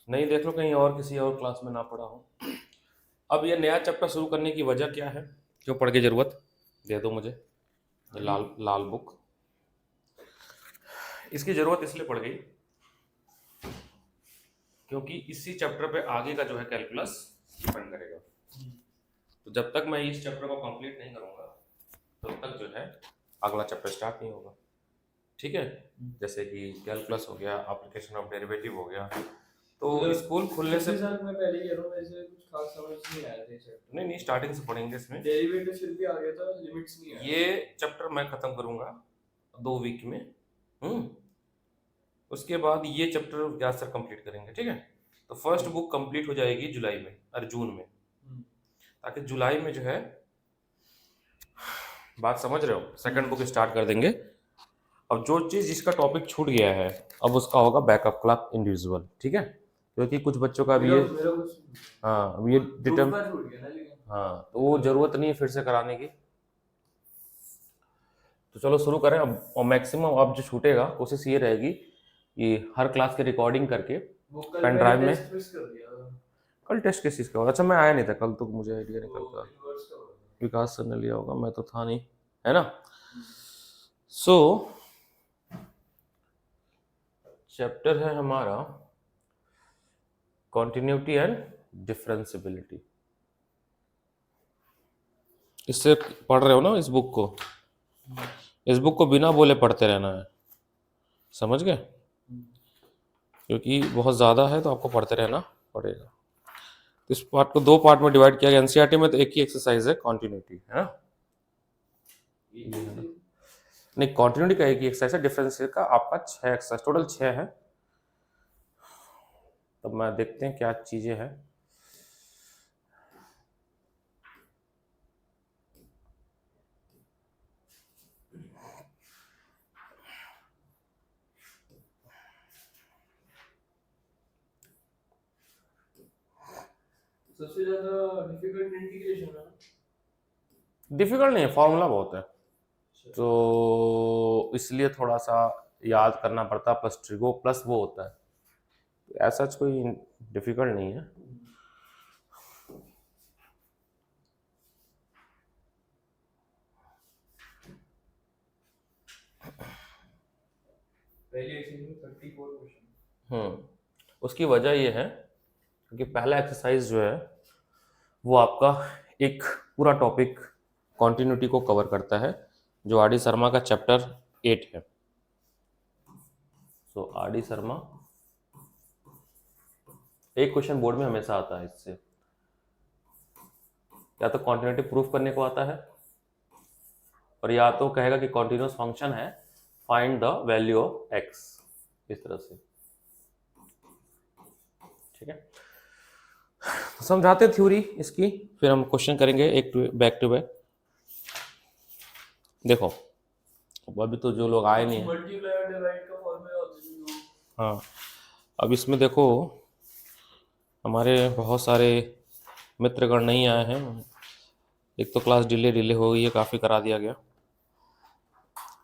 नहीं, देख लो कहीं और किसी और क्लास में ना पढ़ा हो। अब ये नया चैप्टर शुरू करने की वजह क्या है? क्यों पढ़ के जरूरत? दे दो मुझे ये लाल लाल बुक। इसकी जरूरत इसलिए पड़ गई क्योंकि इसी चैप्टर पे आगे का जो है कैलकुलस डिपेंड करेगा। तो जब तक मैं इस चैप्टर को कंप्लीट नहीं करूंगा तब तक जो है अगला चैप्टर स्टार्ट नहीं होगा। ठीक है, जैसे कि कैलकुलस हो गया, एप्लीकेशन ऑफ डेरिवेटिव हो गया। तो स्कूल खुलने से मैं पहले कह रहा हूँ, वैसे कुछ खास समझ नहीं आया था चैप्टर। नहीं, स्टार्टिंग से पढ़ेंगे इसमें। डेरिवेटिव फिर भी आ गया था, लिमिट्स नहीं आया। ये चैप्टर मैं खत्म करूंगा 2 वीक में। उसके बाद ये चैप्टर व्यास सर कंप्लीट करेंगे। ठीक है, तो फर्स्ट बुक कंप्लीट हो जाएगी जुलाई में और जून में, ताकि जुलाई में जो है, बात समझ रहे हो, सेकंड बुक स्टार्ट कर देंगे। अब जो चीज़ जिसका टॉपिक छूट गया है अब उसका होगा बैकअप क्लास इंडिविजुअल। ठीक है, क्योंकि कुछ बच्चों का भी ये, हाँ अब ये डिटर्म, हाँ तो वो जरूरत नहीं है फिर से कराने की। तो चलो शुरू करें अब। और मैक्सिमम अब जो छूटेगा कोशिश ये रहेगी कि हर क्लास की रिकॉर्डिंग करके पेन ड्राइव में। कल टेस्ट किस चीज़ का होगा? अच्छा मैं आया नहीं था कल, तो मुझे आइडिया नहीं कल का। विकास सर ने लिया होगा, मैं तो था नहीं, है ना। सो चैप्टर है हमारा कॉन्टिन्यूटी एंड डिफरेंशियबिलिटी। इससे पढ़ रहे हो ना इस बुक को? इस बुक को बिना बोले पढ़ते रहना है, समझ गए? क्योंकि बहुत ज़्यादा है तो आपको पढ़ते रहना पड़ेगा। इस पार्ट को 2 पार्ट में डिवाइड किया गया। एनसीईआरटी में तो एक ही एक्सरसाइज है कॉन्टिन्यूटी, है ना। नहीं, कॉन्टिन्यूटी का एक ही एक्सरसाइज है, डिफरेंशियल का आपका 6 एक्सरसाइज, टोटल 6 है। तब मैं देखते हैं क्या चीज़ें हैं। सबसे ज्यादा डिफिकल्ट इंटीग्रेशन है। डिफिकल्ट नहीं है, फॉर्मूला बहुत है तो इसलिए थोड़ा सा याद करना पड़ता है, प्लस ट्रिगो प्लस वो होता है, तो ऐसा कोई डिफिकल्ट नहीं है। पहले एक्सरसाइज में 34 क्वेश्चन। उसकी वजह ये है क्योंकि पहला एक्सरसाइज जो है वो आपका एक पूरा टॉपिक कॉन्टिन्यूटी को कवर करता है, जो आर डी शर्मा का चैप्टर 8 है। सो आर डी शर्मा, एक क्वेश्चन बोर्ड में हमेशा आता है इससे, या तो कॉन्टिन्यूटी प्रूफ करने को आता है और या तो कहेगा कि कॉन्टिन्यूस फंक्शन है, find the value of x, इस तरह से। ठीक है, समझाते थ्योरी इसकी, फिर हम क्वेश्चन करेंगे एक बैक टू बैक। देखो अभी तो जो लोग आए नहीं हैं, मल्टीप्लाई डिवाइड का फॉर्मूला। हाँ अब इसमें देखो हमारे बहुत सारे मित्रगण नहीं आए हैं। एक तो क्लास डिले हो गई है, काफ़ी करा दिया गया।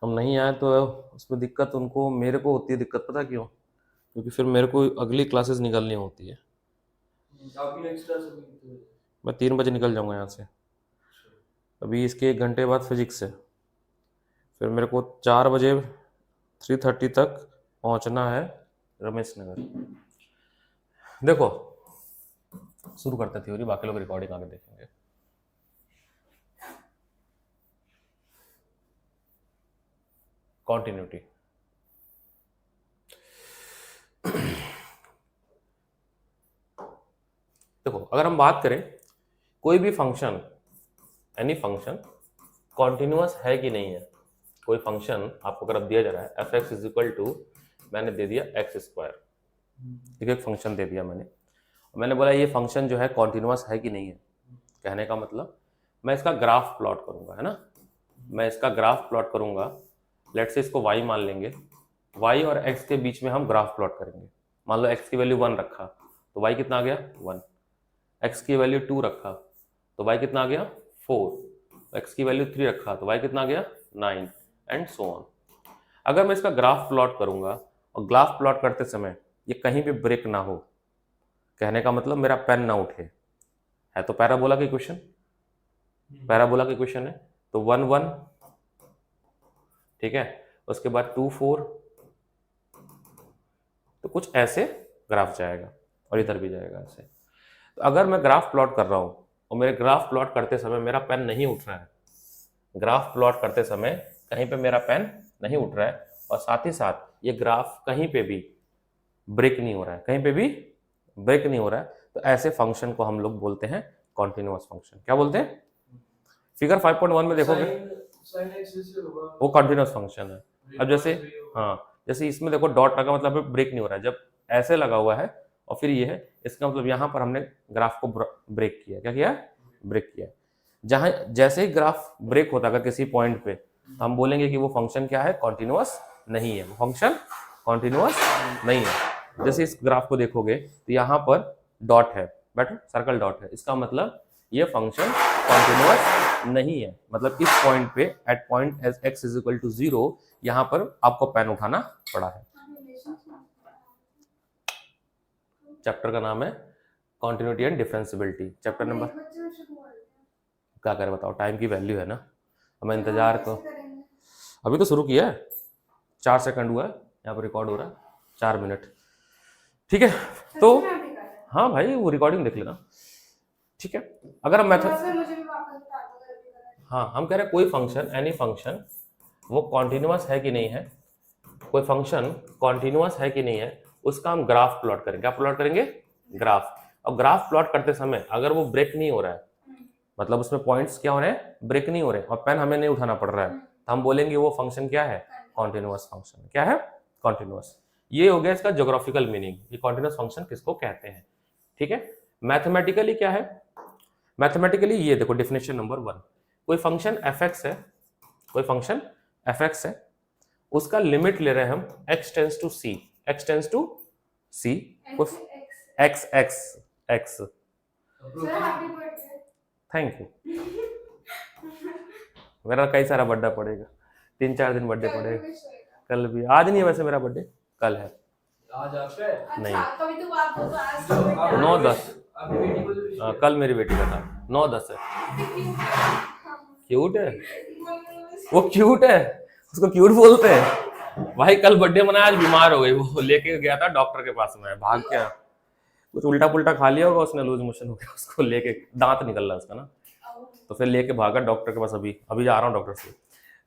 हम नहीं आए तो उसमें दिक्कत उनको, मेरे को होती है दिक्कत, पता क्यों? क्योंकि फिर मेरे को अगली क्लासेस निकलनी होती है। मैं 3 बजे निकल जाऊंगा यहाँ से। अभी इसके 1 घंटे बाद फिजिक्स है, फिर मेरे को 4 बजे 3:30 तक पहुँचना है रमेश नगर। देखो शुरू करते थ्योरी, बाकी लोग रिकॉर्डिंग आगे देखेंगे। कॉन्टिन्यूटी, देखो अगर हम बात करें कोई भी फंक्शन, एनी फंक्शन कॉन्टिन्यूअस है कि नहीं है। कोई फंक्शन आपको अगर अब दिया जा रहा है f x is equal to, मैंने दे दिया एक्स स्क्वायर, एक फंक्शन दे दिया मैंने बोला ये फंक्शन जो है कॉन्टिन्यूअस है कि नहीं है। कहने का मतलब मैं इसका ग्राफ प्लॉट करूंगा, है ना। मैं इसका ग्राफ प्लॉट करूंगा, लेट से इसको y मान लेंगे, y और x के बीच में हम ग्राफ प्लॉट करेंगे। मान लो x की वैल्यू 1 रखा तो y कितना आ गया 1, x की वैल्यू 2 रखा तो y कितना आ गया 4, x की वैल्यू 3 रखा तो y कितना आ गया 9, एंड सो ऑन। अगर मैं इसका ग्राफ प्लॉट करूंगा और ग्राफ प्लॉट करते समय ये कहीं भी ब्रेक ना हो, कहने का मतलब मेरा पेन ना उठे, है तो पैराबोला की इक्वेशन, पैराबोला की इक्वेशन है। तो 1 1, ठीक है, उसके बाद 2 4, तो कुछ ऐसे ग्राफ जाएगा और इधर भी जाएगा ऐसे। तो अगर मैं ग्राफ प्लॉट कर रहा हूं और मेरे ग्राफ प्लॉट करते समय मेरा पेन नहीं उठ रहा है, ग्राफ प्लॉट करते समय कहीं पे मेरा पेन नहीं उठ रहा है, और साथ ही साथ ये ग्राफ कहीं पे भी ब्रेक नहीं हो रहा है, कहीं पे भी ब्रेक नहीं हो रहा है, तो ऐसे फंक्शन को हम लोग बोलते हैं कॉन्टिन्यूअस फंक्शन। क्या बोलते हैं? फिगर 5.1 में देखोगे sin x से होगा, वो कॉन्टिन्यूअस फंक्शन है। अब जैसे हाँ, जैसे इसमें देखो डॉट का मतलब ब्रेक नहीं हो रहा है, जब ऐसे लगा हुआ है और फिर ये है, इसका मतलब यहाँ पर हमने ग्राफ को ब्रेक किया। क्या किया? ब्रेक किया। जहां जैसे ही ग्राफ ब्रेक होता है अगर किसी पॉइंट पे, तो हम बोलेंगे कि वो फंक्शन क्या है? कॉन्टिन्यूअस नहीं है, वो फंक्शन कॉन्टिन्यूअस नहीं है। जैसे इस ग्राफ को देखोगे तो यहाँ पर डॉट है, बैठो, सर्कल डॉट है, इसका मतलब ये फंक्शन कॉन्टिन्यूअस नहीं है। मतलब इस पॉइंट पे at point as x is equal to 0 यहाँ पर आपको पेन उठाना पड़ा है। चैप्टर का नाम है continuity and differentiability, chapter number. क्या करें बताओ, टाइम की वैल्यू है ना, हमें इंतजार को अभी तो शुरू किया है, 4 सेकंड हुआ है, यहाँ पर रिकॉर्ड हो रहा है 4 मिनट, ठीक है। तो हाँ भाई वो रिकॉर्डिंग देख लेना, ठीक है। अगर हम मेथड, हाँ हम कह रहे हैं कोई फंक्शन, एनी फंक्शन वो कॉन्टिन्यूअस है कि नहीं है, कोई फंक्शन कॉन्टिन्यूअस है कि नहीं है, उसका हम ग्राफ प्लॉट करेंगे। क्या प्लॉट करेंगे? ग्राफ। और ग्राफ प्लॉट करते समय अगर वो ब्रेक नहीं हो रहा है, मतलब उसमें पॉइंट्स क्या हो रहे हैं? ब्रेक नहीं हो रहे, और पेन हमें नहीं उठाना पड़ रहा है, तो हम बोलेंगे वो फंक्शन क्या है? Continuous function. क्या है? कॉन्टिन्यूअस। ये हो गया इसका ज्योग्राफिकल मीनिंग, ये कॉन्टिन्यूअस फंक्शन किसको कहते हैं, ठीक है। मैथमेटिकली क्या है? मैथमेटिकली ये देखो डेफिनेशन नंबर 1, कोई फंक्शन fx है, कोई फंक्शन fx है, उसका लिमिट ले रहे हैं हम x tends to c, x tends to c, x x x, thank you. मेरा कई सारा बर्थडे पड़ेगा, 3-4 दिन बर्थडे पड़ेगा, कल भी, आज नहीं है वैसे मेरा बर्थडे, कल है। आज आपका है? नहीं, कभी तो बात हो तो आज 9-10, आपकी बेटी को तो कल मेरी बेटी का था, 9-10 है। क्यूट है वो, क्यूट है, उसको क्यूट बोलते हैं भाई। कल बर्थडे मनाया, आज बीमार हो गई, वो लेके गया था डॉक्टर के पास में, भाग के कुछ उल्टा पुल्टा खा लिया होगा उसने, लूज मोशन हो गया, उसको लेके दांत निकल रहा है उसका ना, तो फिर लेके भागा डॉक्टर के पास, अभी अभी जा रहा हूँ डॉक्टर से।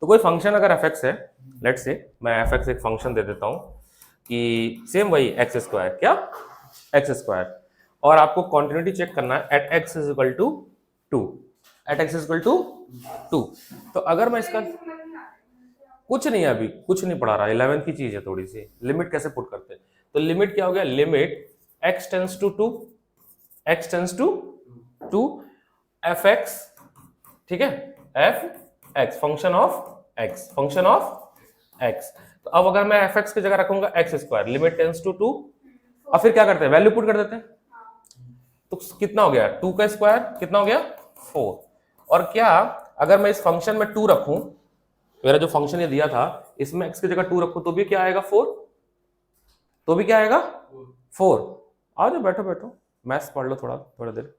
तो कोई फंक्शन अगर fx है, लेट्स से मैं fx एक फंक्शन दे देता हूँ कि सेम वही x स्क्वायर, क्या x स्क्वायर, और आपको कॉन्टिन्यूटी चेक करना है at x is equal to 2, at x is equal to 2। तो अगर मैं इसका कुछ नहीं है, अभी कुछ नहीं पढ़ा रहा, 11th की चीज है थोड़ी सी, लिमिट कैसे पुट करते हैं, तो लिमिट क्या हो गया? Limit x tends to 2, x tends to 2 fx, ठीक है, fx function of x, function of x। तो अब अगर मैं fx की जगह रखूंगा x square, limit tends to 2, और फिर क्या करते हैं? वैल्यू पुट कर देते हैं, तो कितना हो गया? 2 का स्क्वायर कितना हो गया? 4। और क्या अगर मैं इस फंक्शन में 2 रखूं, मेरा जो फंक्शन ये दिया था इसमें x की जगह 2 रखूं, तो भी क्या आएगा? 4। तो भी क्या आएगा? 4। आ जाओ, बैठो बैठो, मैथ्स पढ़ लो थोड़ा देर,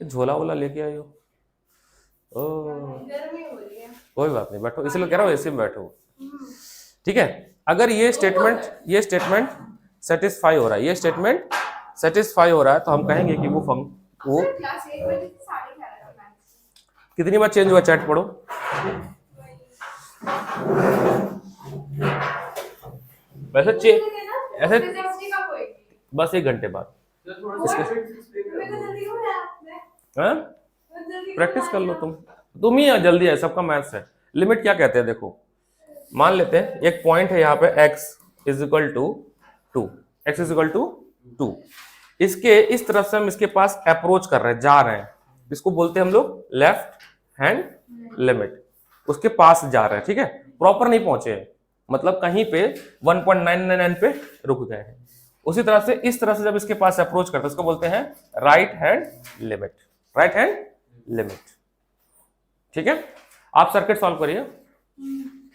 झोला वोला लेके आई हो, गर्मी हो रही है। कोई बात नहीं, बैठो, इसलिए कह रहा हूँ ऐसे में बैठो, ठीक है। अगर ये स्टेटमेंट सेटिस्फाई हो रहा है, ये स्टेटमेंट सेटिस्फाई हो रहा है, तो हम कहेंगे कि वो क्लास 1 बजे से 11:30 का मैथ्स। कितनी बार चेंज हुआ? चैट पढ़ो। वैसे ऐसे बस 1 घंटे बाद प्रैक्टिस कर लो, तुम ही जल्दी है, सबका मैथ्स है। लिमिट क्या कहते हैं? देखो मान लेते हैं एक पॉइंट है यहाँ पे x is equal to 2, x is equal to 2, इसके इस तरफ से हम इसके पास अप्रोच कर रहे हैं, जा रहे हैं, इसको बोलते हैं हम लोग लेफ्ट हैंड लिमिट, उसके पास जा रहे हैं, ठीक है, प्रॉपर नहीं पहुंचे हैं, मतलब कहीं पे 1.999 पे रुक गए हैं। उसी तरह से इस तरह से जब इसके पास अप्रोच करते हैं उसको बोलते हैं right hand limit, right hand limit, ठीक है। आप सर्किट सॉल्व करिए,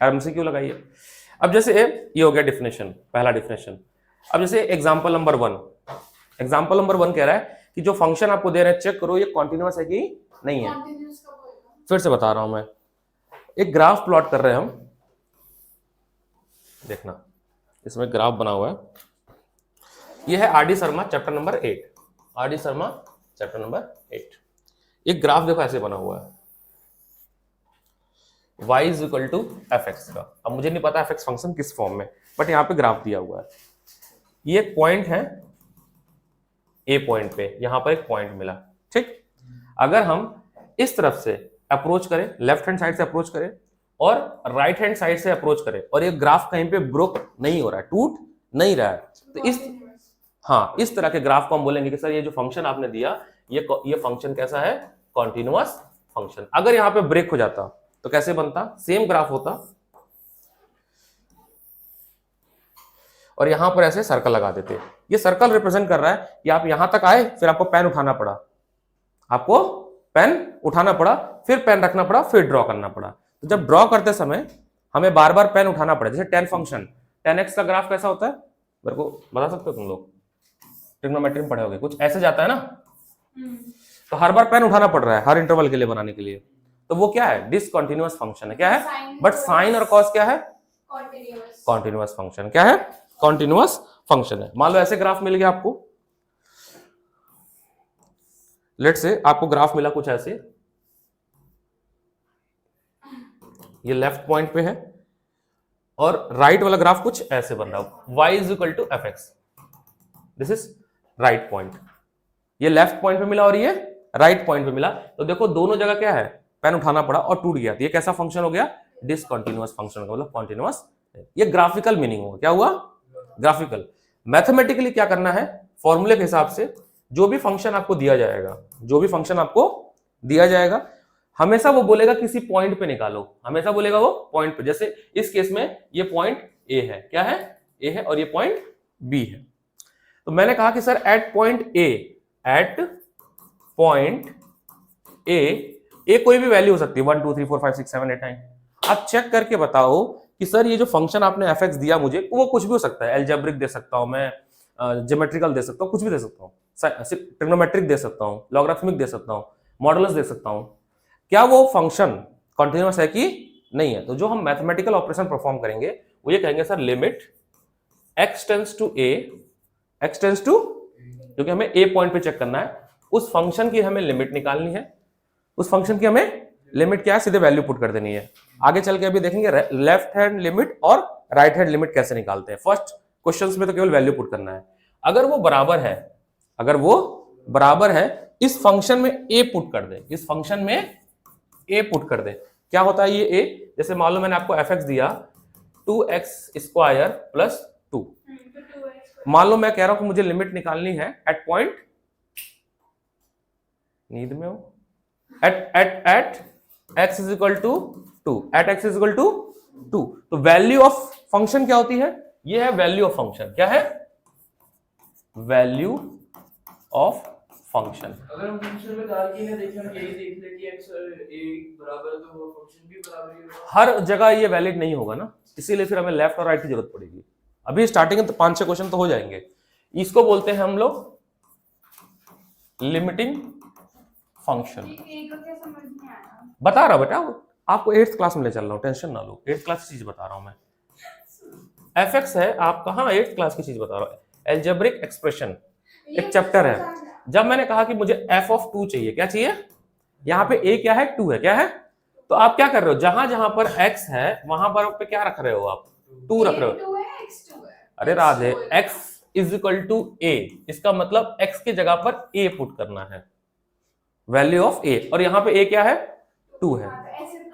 एमसीक्यू लगाइए। अब जैसे ये हो गया डेफिनेशन, पहला डेफिनेशन। अब जैसे एग्जांपल नंबर 1, एग्जाम्पल नंबर 1 कह रहा है कि जो फंक्शन आपको दे रहे हैं चेक करो ये कॉन्टिन्यूअस है कि नहीं है। कंटिन्यूअस कब होएगा? फिर से बता रहा हूं मैं, एक ग्राफ प्लॉट कर रहे हैं हम, देखना इसमें ग्राफ बना हुआ है, ये है R D Sharma chapter number 8, R D Sharma chapter number 8। एक ग्राफ देखो ऐसे बना हुआ है, y is equal to f x का। अब मुझे नहीं पता एफ एक्स फंक्शन किस फॉर्म में, बट यहाँ पे ग्राफ दिया हुआ है, ये एक पॉइंट है ए पॉइंट पे, यहां पर एक पॉइंट मिला, ठीक। अगर हम इस तरफ से अप्रोच करें, लेफ्ट हैंड साइड से अप्रोच करें और राइट हैंड साइड से अप्रोच करें और ये ग्राफ कहीं पे ब्रोक नहीं हो रहा है, टूट नहीं रहा है, तो इस हाँ इस तरह के ग्राफ को हम बोलेंगे कि सर ये जो फंक्शन आपने दिया ये फंक्शन कैसा है, कॉन्टिन्यूअस फंक्शन। अगर यहाँ पे ब्रेक हो जाता तो कैसे बनता, सेम ग्राफ होता और यहां पर ऐसे सर्कल लगा देते। ये सर्कल रिप्रेजेंट कर रहा है कि आप यहां तक आए, फिर आपको पेन उठाना पड़ा, आपको पेन उठाना पड़ा, फिर पेन रखना पड़ा, फिर ड्रॉ करना पड़ा। तो जब ड्रॉ करते समय हमें बार बार पेन उठाना पड़ा, जैसे tan फंक्शन, tan x का ग्राफ कैसा होता है, मेरे को बता सकते हो तुम लोग, ट्रिग्नोमेट्री में पढ़े होगे, कुछ ऐसे जाता है ना, तो हर बार पेन उठाना पड़ रहा है हर इंटरवल के लिए बनाने के लिए, तो वो क्या है, डिसकंटिन्यूअस फंक्शन है। क्या है, बट साइन और कॉस क्या है, कंटिन्यूअस। Continuous function. क्या है, कॉन्टिन्यूअस फंक्शन है। मान लो ऐसे ग्राफ मिल गया आपको, लेट से आपको ग्राफ मिला कुछ ऐसे, ये लेफ्ट पॉइंट पे है और राइट वाला ग्राफ कुछ ऐसे बन रहा है, y is equal to f x, this is right point. ये लेफ्ट पॉइंट पे मिला और ये राइट पॉइंट पे मिला, तो देखो दोनों जगह क्या है, पेन उठाना पड़ा और टूट गया, तो ये कैसा फंक्शन हो गया, डिसकंटिन्यूअस फंक्शन का मतलब कॉन्टिन्यूअस। ये ग्राफिकल मीनिंग हुआ, क्या हुआ, ग्राफिकल। मैथमेटिकली क्या करना है, फॉर्मूले के हिसाब से जो भी फंक्शन आपको दिया जाएगा, जो भी फंक्शन आपको दिया जाएगा, हमेशा वो बोलेगा किसी पॉइंट पे निकालो, हमेशा बोलेगा वो पॉइंट पे। जैसे इस केस में ये पॉइंट ए है, क्या है, ए है, और ये पॉइंट बी है। तो मैंने कहा कि sir at point A, at point A कोई भी वैल्यू हो सकती है, 1 2 3 4 5 6 7 8 9। आप चेक करके बताओ कि सर ये जो फंक्शन आपने एफ एक्स दिया मुझे, वो कुछ भी हो सकता है, एल्जेब्रिक दे सकता हूं मैं, ज्योमेट्रिकल दे सकता हूं, कुछ भी दे सकता हूं, ट्रिग्नोमेट्रिक दे सकता हूं, लॉगरिथमिक दे सकता हूं, मॉडुलस दे सकता हूं, क्या वो फंक्शन कॉन्टिन्यूअस है कि नहीं है। तो जो हम मैथमेटिकल ऑपरेशन परफॉर्म करेंगे वो ये कहेंगे sir limit x tends to a, x tends to, क्योंकि हमें a पॉइंट पे चेक करना है, उस फंक्शन की हमें लिमिट निकालनी है, उस फंक्शन की हमें लिमिट क्या है, सीधे वैल्यू पुट कर देनी है। आगे चल के अभी देखेंगे लेफ्ट हैंड लिमिट और राइट हैंड लिमिट कैसे निकालते हैं। फर्स्ट क्वेश्चंस में तो केवल वैल्यू पुट करना है। अगर वो बराबर है, अगर वो बराबर है, इस फंक्शन में a पुट कर दे, इस फंक्शन में a पुट कर दे, क्या होता है ये a, जैसे मान लो मैंने आपको fx दिया 2x स्क्वायर प्लस 2, मान लो मैं कह रहा हूं कि मुझे लिमिट निकालनी है एट पॉइंट, नींद में हो, at x is equal to 2, at x is equal to 2। तो वैल्यू ऑफ फंक्शन क्या होती है, ये है वैल्यू ऑफ फंक्शन। क्या है, वैल्यू ऑफ फंक्शन। अगर हम फंक्शन में डाल के ना देखें, हम यही देख ले कि x a बराबर है, तो वो फंक्शन भी बराबर ही होगा। हर जगह ये वैलिड नहीं होगा ना, इसीलिए फिर हमें लेफ्ट और राइट की जरूरत पड़ेगी। अभी स्टार्टिंग में तो 5-6 क्वेश्चन तो हो जाएंगे। इसको बोलते हैं हम लोग लिमिटिंग फंक्शन। एक क्या समझ नहीं आया, बता रहा बेटा, आपको 8th क्लास में ले चल रहा हूँ, टेंशन ना लो, 8th क्लास की चीज बता रहा हूँ मैं। एफ एक्स है आपका, हाँ 8th क्लास की चीज बता रहा हूँ, एल्जेब्रिक एक्सप्रेशन एक चैप्टर है। जब मैंने कहा कि मुझे f ऑफ 2 चाहिए, क्या चाहिए, यहाँ पे a क्या है, 2 है, क्या है, तो आप क्या कर रहे हो, जहां जहां पर x है वहां पर पे क्या रख रहे हो आप, 2 रख रहे हो। अरे Radhe, x is equal to a, इसका मतलब x की जगह पर a पुट करना है, वैल्यू ऑफ a, और यहाँ पे a क्या है, 2 है।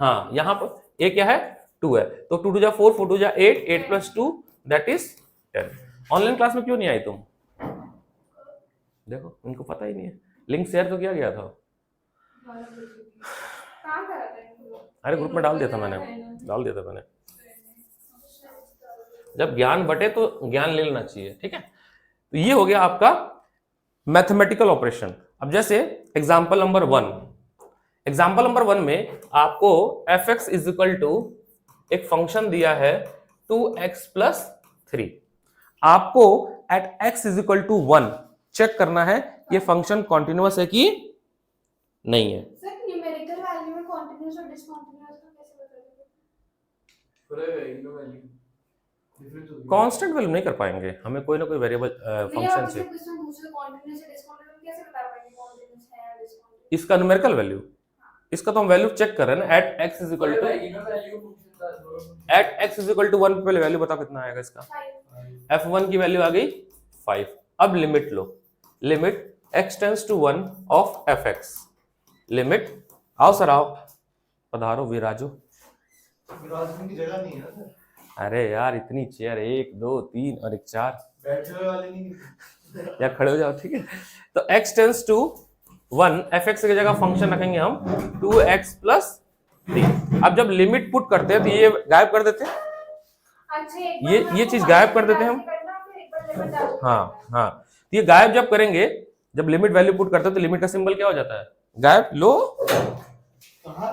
हाँ यहाँ पर a क्या है, 2 है, तो 2 2 जा 4, 4 2 जा 8, 8 plus 2 that is 10। Online class में क्यों नहीं आई तुम, देखो उनको पता ही नहीं है, लिंक शेयर तो किया गया था, अरे ग्रुप में डाल दिया था मैंने, जब ज्ञान बटे तो ज्ञान ले लेना चाहिए, ठीक है। तो ये हो गया आपका मैथमेटिकल ऑपरेशन। अब जैसे एग्जांपल नंबर 1, एग्जांपल नंबर 1 में आपको f x is equal to एक फंक्शन दिया है 2x प्लस 3, आपको at x is equal to 1 check करना है ये फंक्शन कॉन्टिन्यूअस है कि नहीं है। सर न्यूमेरिकल वैल्यू में कंटीन्यूअस और डिसकंटीन्यूअस का कैसे बताओगे? फर्क है इनमें वैल्यू डिफरेंस होगी। कांस्टेंट वैल्यू नहीं कर पाएंगे, हमें कोई ना कोई वेरिएबल फंक्शन से। क्वेश्चन दूसरे कंटीन्यूअस और डिसकंटीन्यूअस कैसे बता पाएंगे कंटीन्यूअस है या डिसकंटीन्यूअस? इसका न्यूमेरिकल वैल्यू, इसका तो हम वैल्यू चेक कर रहे हैं ना। At x is equal to, इनमें वैल्यू फंक्शन का at x is equal to 1 पे पहले वैल्यू बताओ कितना आएगा इसका। f1 की वैल्यू आ गई 5। अब लिमिट लो, limit x tends to 1 of fx। Limit, आओ सर आओ, पधारो विराजो। विराजमान की जगह नहीं है ना सर। अरे यार इतनी चेयर, 1 2 3 और 1 4, बैठने वाले नहीं। या खड़े हो जाओ, ठीक है। तो x टेंड्स टू 1 fx की जगह फंक्शन रखेंगे हम 2x प्लस 3। अब जब लिमिट पुट करते हैं तो ये गायब कर देते हैं, अच्छा ये चीज गायब कर देते हैं हम। हाँ हाँ, तो ये गायब जब करेंगे, जब लिमिट वैल्यू पुट करते हैं तो लिमिट का सिंबल क्या हो जाता है, गायब। लो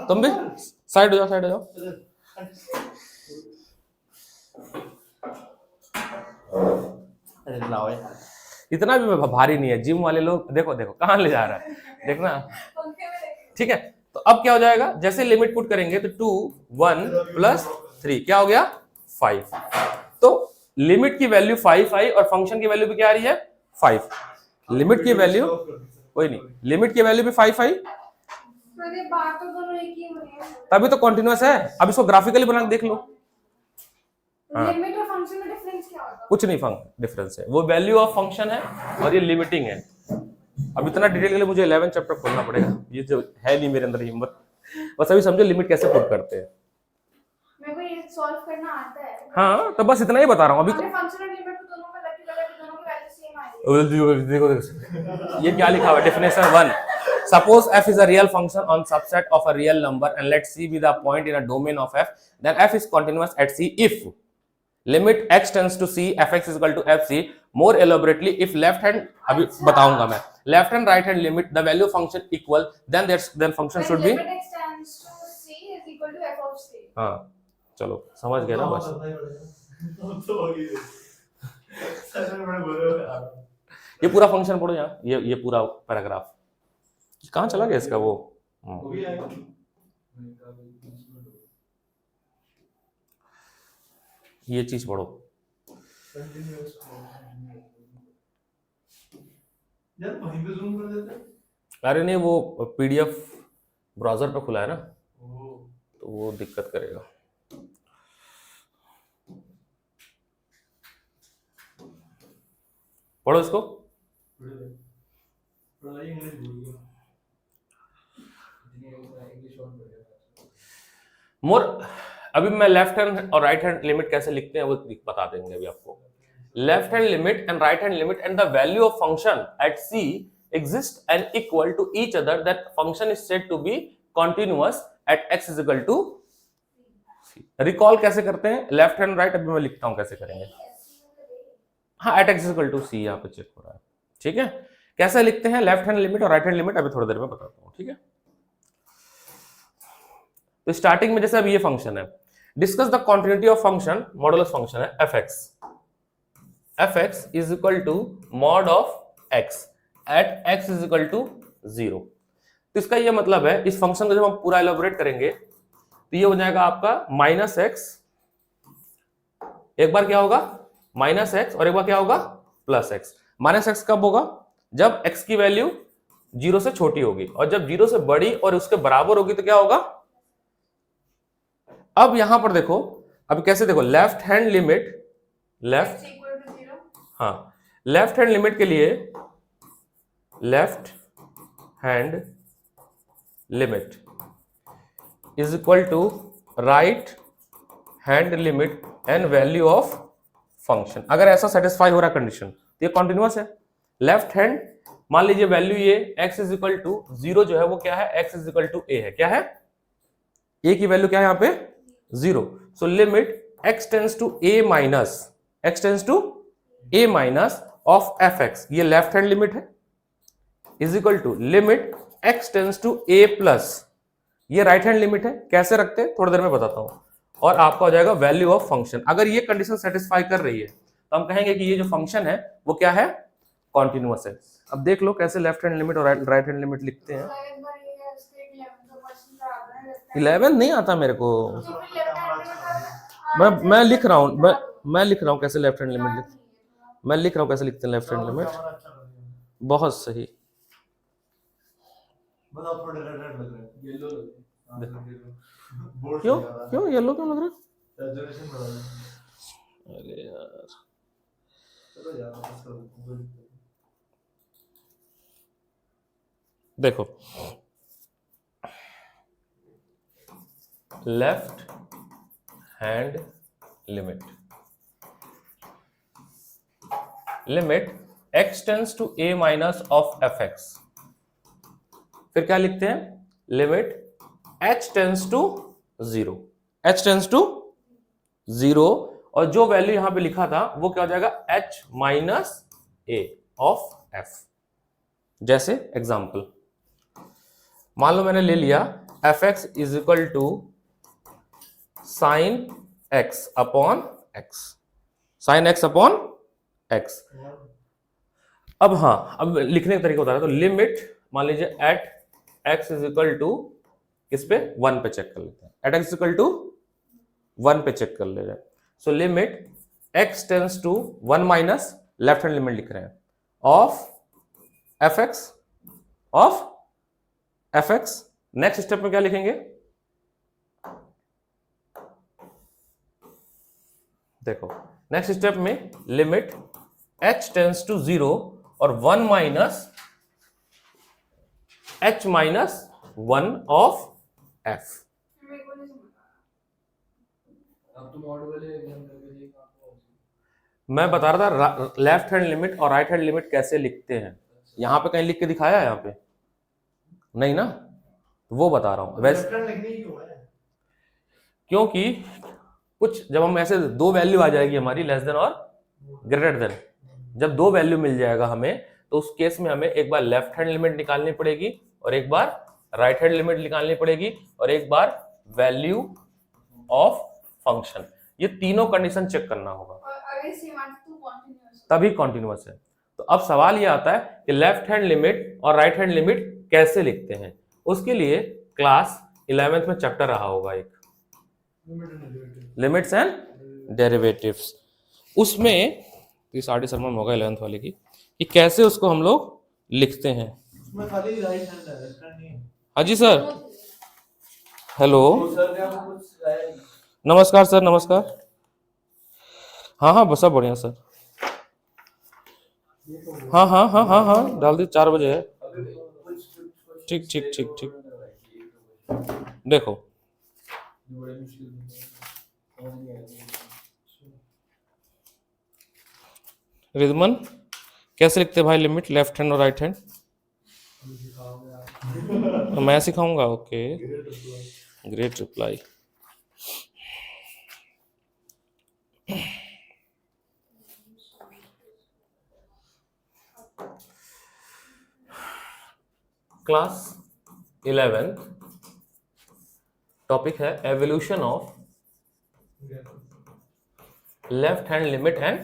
तुम भी साइड हो जाओ, साइड हो जाओ। अरे लाओ यार। इतना भी भारी नहीं है, जिम वाले लोग देखो देखो कहाँ ले जा रहा है, देखना, ठीक है। तो अब क्या हो जाएगा, जैसे लिमिट पुट करेंगे तो 2 1 प्लस 3 क्या हो गया 5। तो लिमिट की वैल्यू 5 आई और फंक्शन की वैल्यू भी क्या आ रही है 5। लिमिट की वैल्यू कोई नहीं, लिमिट की वैल्यू भी 5 आई, तो ये बात तो दोनों एक ही हो रही है। तभी तो कॉन्टिन्यूअस है। अब इसको ग्राफिकली बना के देख लो। हाँ। लिमिट और फंक्शन में डिफरेंस क्या होता है? कुछ नहीं डिफरेंस है, वो वैल्यू ऑफ फंक्शन है और ये लिमिटिंग है। अब इतना डिटेल के लिए मुझे 11 चैप्टर खोलना पड़ेगा, ये जो है नहीं मेरे अंदर हिम्मत। बस अभी समझो लिमिट कैसे पुट करते हैं। मेरे को ये सॉल्व करना आता है। हाँ तो बस इतना ही बता रहा हूँ अभी। हमने फंक्शन और लिमिट को दोनों में लग लगा के दोनों की वैल्यू सेम आ रही है। देखो ये क्या लिखा हुआ है, definition 1। Suppose f is a real function on subset of a real number and let c be the point in a domain of f, then f is continuous at c if limit x tends to c fx is equal to fc. More elaborately, if left hand, अभी बताऊंगा मैं, left hand right hand limit the value function equal, then function should be, Limit x tends to c is equal to f of c. हाँ चलो समझ गए ना बस। तो हो गई सर बड़े बुरे हो यार। ये पूरा फंक्शन पढ़ो यहाँ, ये पूरा पैराग्राफ कहाँ चला गया इसका वो। वो भी आएगा। ये चीज पढ़ो यार, वहीं पे जूम कर देते हैं। अरे नहीं, वो पीडीएफ ब्राउजर पे खुला है ना, ओ, तो वो दिक्कत करेगा। पढ़ो इसको। पढ़ाई इंग्लिश भूल गया। मोर, अभी मैं लेफ्ट हैंड और राइट हैंड लिमिट कैसे लिखते हैं वो बता देंगे अभी आपको। Left hand limit and right hand limit and the value of function at C exist and equal to each other, that function is said to be continuous at x is equal to c. Recall कैसे करते हैं left hand right, अभी मैं लिखता हूं कैसे करेंगे। हाँ, at x is equal to c यहाँ पे चेक हो रहा है, ठीक है। कैसे लिखते हैं लेफ्ट हैंड लिमिट और राइट हैंड लिमिट, अभी थोड़ी देर में बताता हूँ, ठीक है। तो स्टार्टिंग में जैसे अब ये फंक्शन है, discuss the continuity of function, modulus function है fx, fx is equal to mod of x at x is equal to 0। तो इसका ये मतलब है, इस फंक्शन को जब हम पूरा एलोबरेट करेंगे तो ये हो जाएगा आपका माइनस एक्स, एक बार क्या होगा माइनस एक्स और एक बार क्या होगा प्लस एक्स। माइनस एक्स कब होगा, जब x की वैल्यू 0 से छोटी होगी, और जब 0 से बड़ी और उसके बराबर होगी तो क्या होगा। अब यहां पर देखो, अब कैसे देखो, लेफ्ट हैंड लिमिट, लेफ्ट, हाँ लेफ्ट हैंड लिमिट के लिए left hand limit is equal to right hand limit and value of function. अगर ऐसा सेटिस्फाई हो रहा कंडीशन तो ये कॉन्टिन्यूअस है। लेफ्ट हैंड, मान लीजिए वैल्यू ये x इज इक्वल टू 0 जो है वो क्या है, x is equal to a है, क्या है a की वैल्यू क्या है यहाँ पे 0। So limit x tends to a minus, x tends to a minus of fx, ये लेफ्ट हैंड लिमिट है, is equal to limit x tends to a plus, ये राइट हैंड लिमिट है। कैसे रखते हैं थोड़ी देर में बताता हूं, और आपका हो जाएगा वैल्यू ऑफ फंक्शन। अगर ये कंडीशन सेटिस्फाई कर रही है तो हम कहेंगे कि ये जो फंक्शन है वो क्या है कॉन्टिन्यूअस है। अब देख लो कैसे लेफ्ट हैंड लिमिट और राइट हैंड लिमिट लिखते हैं। सर एक बार ये उसके 11 का क्वेश्चन का आता है 11 नहीं आता मेरे को, तो फिर लेफ्ट हैंड में मैं लिख रहा हूँ, मैं लिख रहा हूँ कैसे लेफ्ट हैंड लिमिट लिख, मैं लिख रहा हूँ कैसे लिखते हैं लेफ्ट हैंड लिमिट। कैमरा अच्छा लग रहा है। बहुत सही। बताओ थोड़े रेड रेड लग रहे हैं। येलो लग रहा है। बोर्ड क्यों क्यों येलो क्यों लग रहा सैचुरेशन बढ़ा है। है? अरे यार चलो यार वापस कर दो। देखो, left hand limit, limit x tends to a minus of fx, फिर क्या लिखते हैं, limit h tends to 0, h tends to 0, और जो वैल्यू यहां पे लिखा था वो क्या हो जाएगा, h minus a of f। जैसे एग्जाम्पल, मान लो मैंने ले लिया fx is equal to sine x upon x, sine x upon x। अब हाँ, अब लिखने का तरीका बता रहा, तो लिमिट मान लीजिए at x is equal to किस पे, 1 पे चेक कर लेते हैं, at x is equal to 1 पे चेक कर ले रहे हैं। So limit x tends to 1 minus, left hand limit लिख रहे हैं, ऑफ fx। नेक्स्ट स्टेप में क्या लिखेंगे, देखो नेक्स्ट स्टेप में लिमिट h टेंस टू 0 और 1 minus h minus 1 of f। मेरे को नहीं समझ अब तुम ऑड वाले एग्जाम करके देख आपको। मैं बता रहा था लेफ्ट हैंड लिमिट और राइट हैंड लिमिट कैसे लिखते हैं, यहां पे कहीं लिख के दिखाया है, यहां पे नहीं ना, तो वो बता रहा हूं। वैसे लेफ्ट हैंड लिखनी क्यों है? क्योंकि कुछ जब हम ऐसे दो वैल्यू आ जाएगी हमारी लेस देन और ग्रेटर देन, जब दो वैल्यू मिल जाएगा हमें, तो उस केस में हमें एक बार लेफ्ट हैंड लिमिट निकालनी पड़ेगी और एक बार राइट हैंड लिमिट निकालनी पड़ेगी और एक बार वैल्यू ऑफ फंक्शन, ये तीनों कंडीशन चेक करना होगा, और अगर सीमांत तो कंटीन्यूअस तभी कॉन्टिन्यूअस है। तो अब सवाल ये आता है कि लेफ्ट हैंड लिमिट और राइट हैंड लिमिट कैसे लिखते हैं। उसके लिए क्लास 11th में चैप्टर रहा होगा एक, लिमिट्स एंड डेरिवेटिव्स, उसमें इस आर डी शर्मा में होगा 11th वाले की, कि कैसे उसको हम लोग लिखते हैं। उसमें खाली राइट हैंड है, लेफ्ट हैंड नहीं है। हाँ जी सर, हेलो, तो सर ने आपको कुछ सिखाया नहीं? नमस्कार सर, नमस्कार। हाँ हाँ, बस सब बढ़िया सर। हाँ हाँ हाँ हाँ हाँ, डाल दी, 4 बजे है। अभी कुछ ठीक ठीक ठीक ठीक, देखो बड़े मुश्किल समझ नहीं आया। रिदमन कैसे लिखते हैं भाई लिमिट, लेफ्ट हैंड और राइट हैंड? मैं सिखाऊंगा, okay, great reply. Class 11th, topic है evolution of left hand limit and,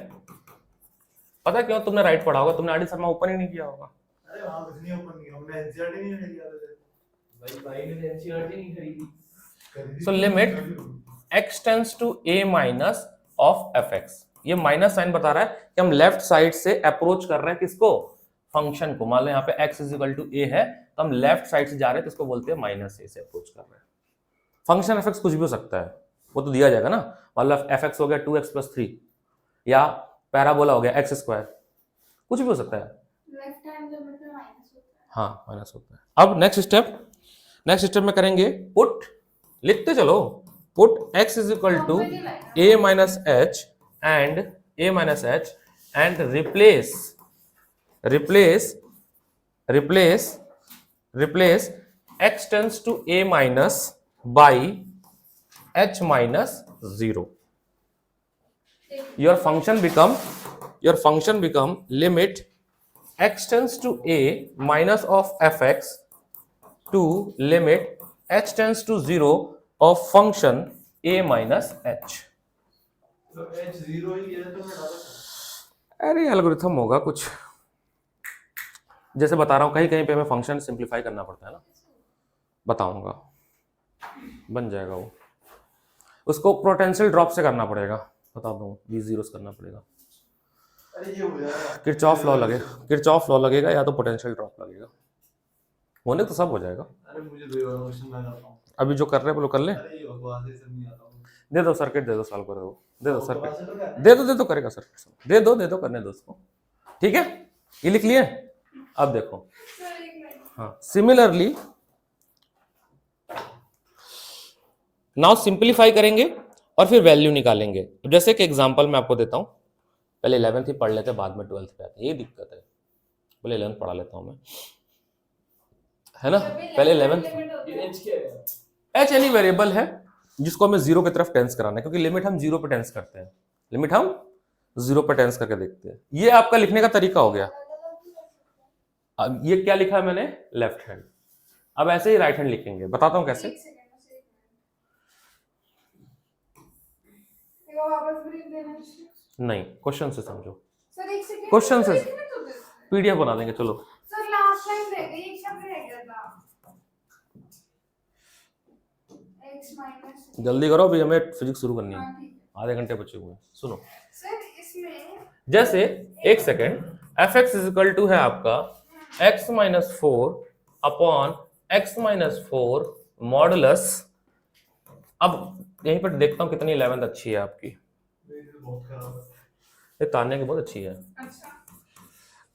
पता क्यों तुमने राइट पढ़ा होगा, तुमने आर डी शर्मा ओपन ही नहीं किया होगा। अरे वहां कुछ नहीं ओपन किया, हमने एनसीईआरटी नहीं लिया था। भाई ने एनसीईआरटी नहीं खरीदी। So limit x tends to a minus of fx, ये माइनस साइन बता रहा है कि हम लेफ्ट साइड से अप्रोच कर रहे हैं किसको, फंक्शन को। मान लो यहाँ पे x is equal to a है, तो हम लेफ्ट साइड से जा रहे हैं, तो इसको बोलते हैं माइनस a से अप्रोच कर रहे हैं। फंक्शन fx कुछ भी हो सकता है, वो तो दिया जाएगा ना, मान लो fx हो गया 2x प्लस 3, या पैराबोला हो गया x स्क्वायर, कुछ भी हो सकता है। लेफ्ट हैंड लिमिट में माइनस होता है। हाँ, माइनस होता है। अब नेक्स्ट स्टेप में करेंगे पुट, लिखते चलो, put x is equal to a minus h and replace x tends to a minus by h minus 0। your function become limit x tends to a minus of fx to limit h tends to 0 of function a minus h। तो h 0 ही है तो मैं डाला था। अरे algorithm होगा कुछ, जैसे बता रहा हूँ कहीं कहीं पे हमें फंक्शन सिंप्लीफाई करना पड़ता है ना, बताऊंगा, बन जाएगा वो। उसको पोटेंशियल ड्रॉप से करना पड़ेगा, बता दूँ, V0 से करना पड़ेगा। अरे ये हो जाएगा। किरचॉफ लॉ लगेगा, किरचॉफ लॉ लगेगा या तो पोटेंशियल ड्रॉप लगेगा, होने तो सब हो जाएगा। अरे मुझे दो बार क्वेश्चन मैं करता हूँ। अभी जो कर रहे हैं वो लोग कर ले। अरे ये बकवास है, सब नहीं आता हूँ। दे दो सर्किट, दे दो सॉल्व कर दो, दे दो सर्किट, बकवास है तो क्या? दे दो करेगा सर्किट, दे दो करने दो उसको, ठीक है। ये लिख लिए। अब देखो, सर एक मिनट। हाँ, सिमिलरली नाउ सिंपलीफाई करेंगे और फिर वैल्यू निकालेंगे। जैसे कि एग्जांपल मैं आपको देता हूं, पहले 11th ही पढ़ लेते हैं, बाद में 12th पे आते हैं, ये दिक्कत है। पहले 11th पढ़ा लेता हूं मैं, है ना। पहले 11th, ये एच क्या है? एच एनी वेरिएबल है जिसको हमें जीरो की तरफ टेंस कराना है, क्योंकि लिमिट हम जीरो पे टेंस करते हैं, लिमिट हम जीरो पे टेंस करके देखते हैं। ये आपका लिखने का तरीका हो गया। अब ये क्या लिखा है मैंने, लेफ्ट हैंड। अब ऐसे ही राइट हैंड लिखेंगे, बताता हूं कैसे। एक सेकंड, बस एक मिनट। देखो वापस ब्रीफ देना चाहिए। नहीं, क्वेश्चन से समझो, सर एक सेकंड। क्वेश्चन से लिखना तो दे। पीडीएफ बना देंगे, चलो। सर लास्ट लाइन रह गई, एक शब्द रह गया था। x minus. जल्दी करो, अभी हमें फिजिक्स शुरू करनी है, हाँ ठीक है। आधे घंटे बचे हुए हैं। सुनो, सर इसमें जैसे एक second, f x is equal to है आपका x minus 4 upon x minus 4 modulus. अब यहीं पर देखता हूँ कितनी 11th अच्छी है आपकी। मेरी तो बहुत खराब है। ये तान्या की बहुत अच्छी है, अच्छा।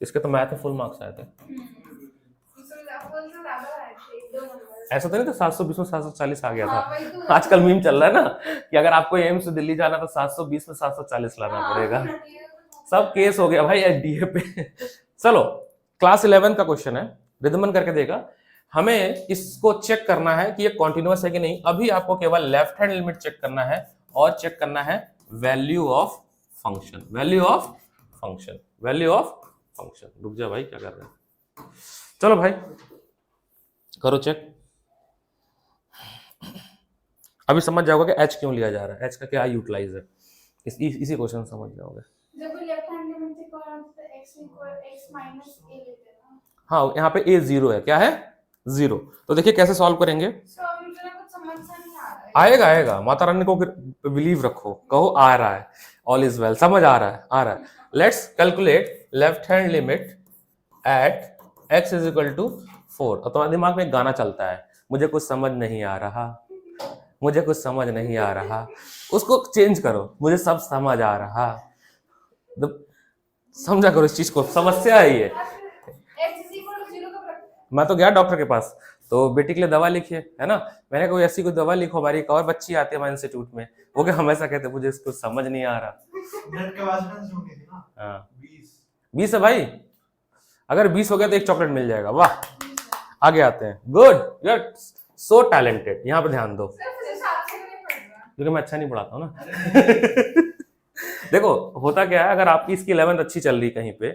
इसके तो मैथ में फुल मार्क्स आए थे। सर आप बोल तो ज्यादा है, एक दो नंबर। ऐसा तो नहीं था 720 में 740 आ गया हाँ, था। वही तो। आजकल मीम चल रहा है ना कि अगर आपको एम्स से दिल्ली जाना तो 720 में 740 लाना हाँ, पड़ेगा। ये तो सब केस हो गया भाई एनडीए पे। चलो, क्लास 11 का क्वेश्चन है, रिदमन करके देगा। हमें इसको चेक करना है कि ये कॉन्टिन्यूअस है कि नहीं। अभी आपको केवल लेफ्ट हैंड लिमिट चेक करना है और चेक करना है value of function, value of function, value of function. रुक जा भाई, क्या कर रहे हैं। चलो भाई करो चेक। अभी समझ जाओगे कि एच क्यों लिया जा रहा है, एच का क्या यूटिलाइज है, इसी क्वेश्चन समझ जाओगे। जब लेफ्ट हैंड लिमिट से कौन सा x equal x minus a लेते हैं ना। हाँ, यहाँ पे a 0 है, क्या है 0। तो देखिए कैसे सॉल्व करेंगे। सो अभी मुझे कुछ समझ सा नहीं आ रहा है। आएगा आएगा, माता रानी को बिलीव रखो, कहो आ रहा है, ऑल इज वेल, समझ आ रहा है, आ रहा है। Let's calculate left hand limit at x is equal to 4। और तुम्हारे दिमाग में एक गाना चलता है, मुझे कुछ समझ नहीं आ रहा, मुझे कुछ समझ नहीं आ रहा। उसको चेंज करो, मुझे सब समझ आ रहा। समझा करो इस चीज को, समस्या है ये। x इज इक्वल टू 0 कब रखते हैं? मैं तो गया डॉक्टर के पास, तो बेटी के लिए दवा लिखिए, है ना। मैंने कोई ऐसी कोई दवा लिखो, हमारी एक और बच्ची आती है हमारे इंस्टीट्यूट में, वो क्या हमेशा कहते मुझे इसको समझ नहीं आ रहा। नेट का वाचन सुननी थी ना। हाँ 20 20 है भाई, अगर 20 हो गया तो एक चॉकलेट मिल जाएगा। वाह, आगे आते हैं। Good, you are so talented. यहाँ पे ध्यान दो, सर फिर साथ से नहीं पढ़ रहा। क्योंकि मैं अच्छा नहीं पढ़ाता हूँ ना। देखो होता क्या है, अगर आपकी इसकी 11th अच्छी चल रही कहीं पे,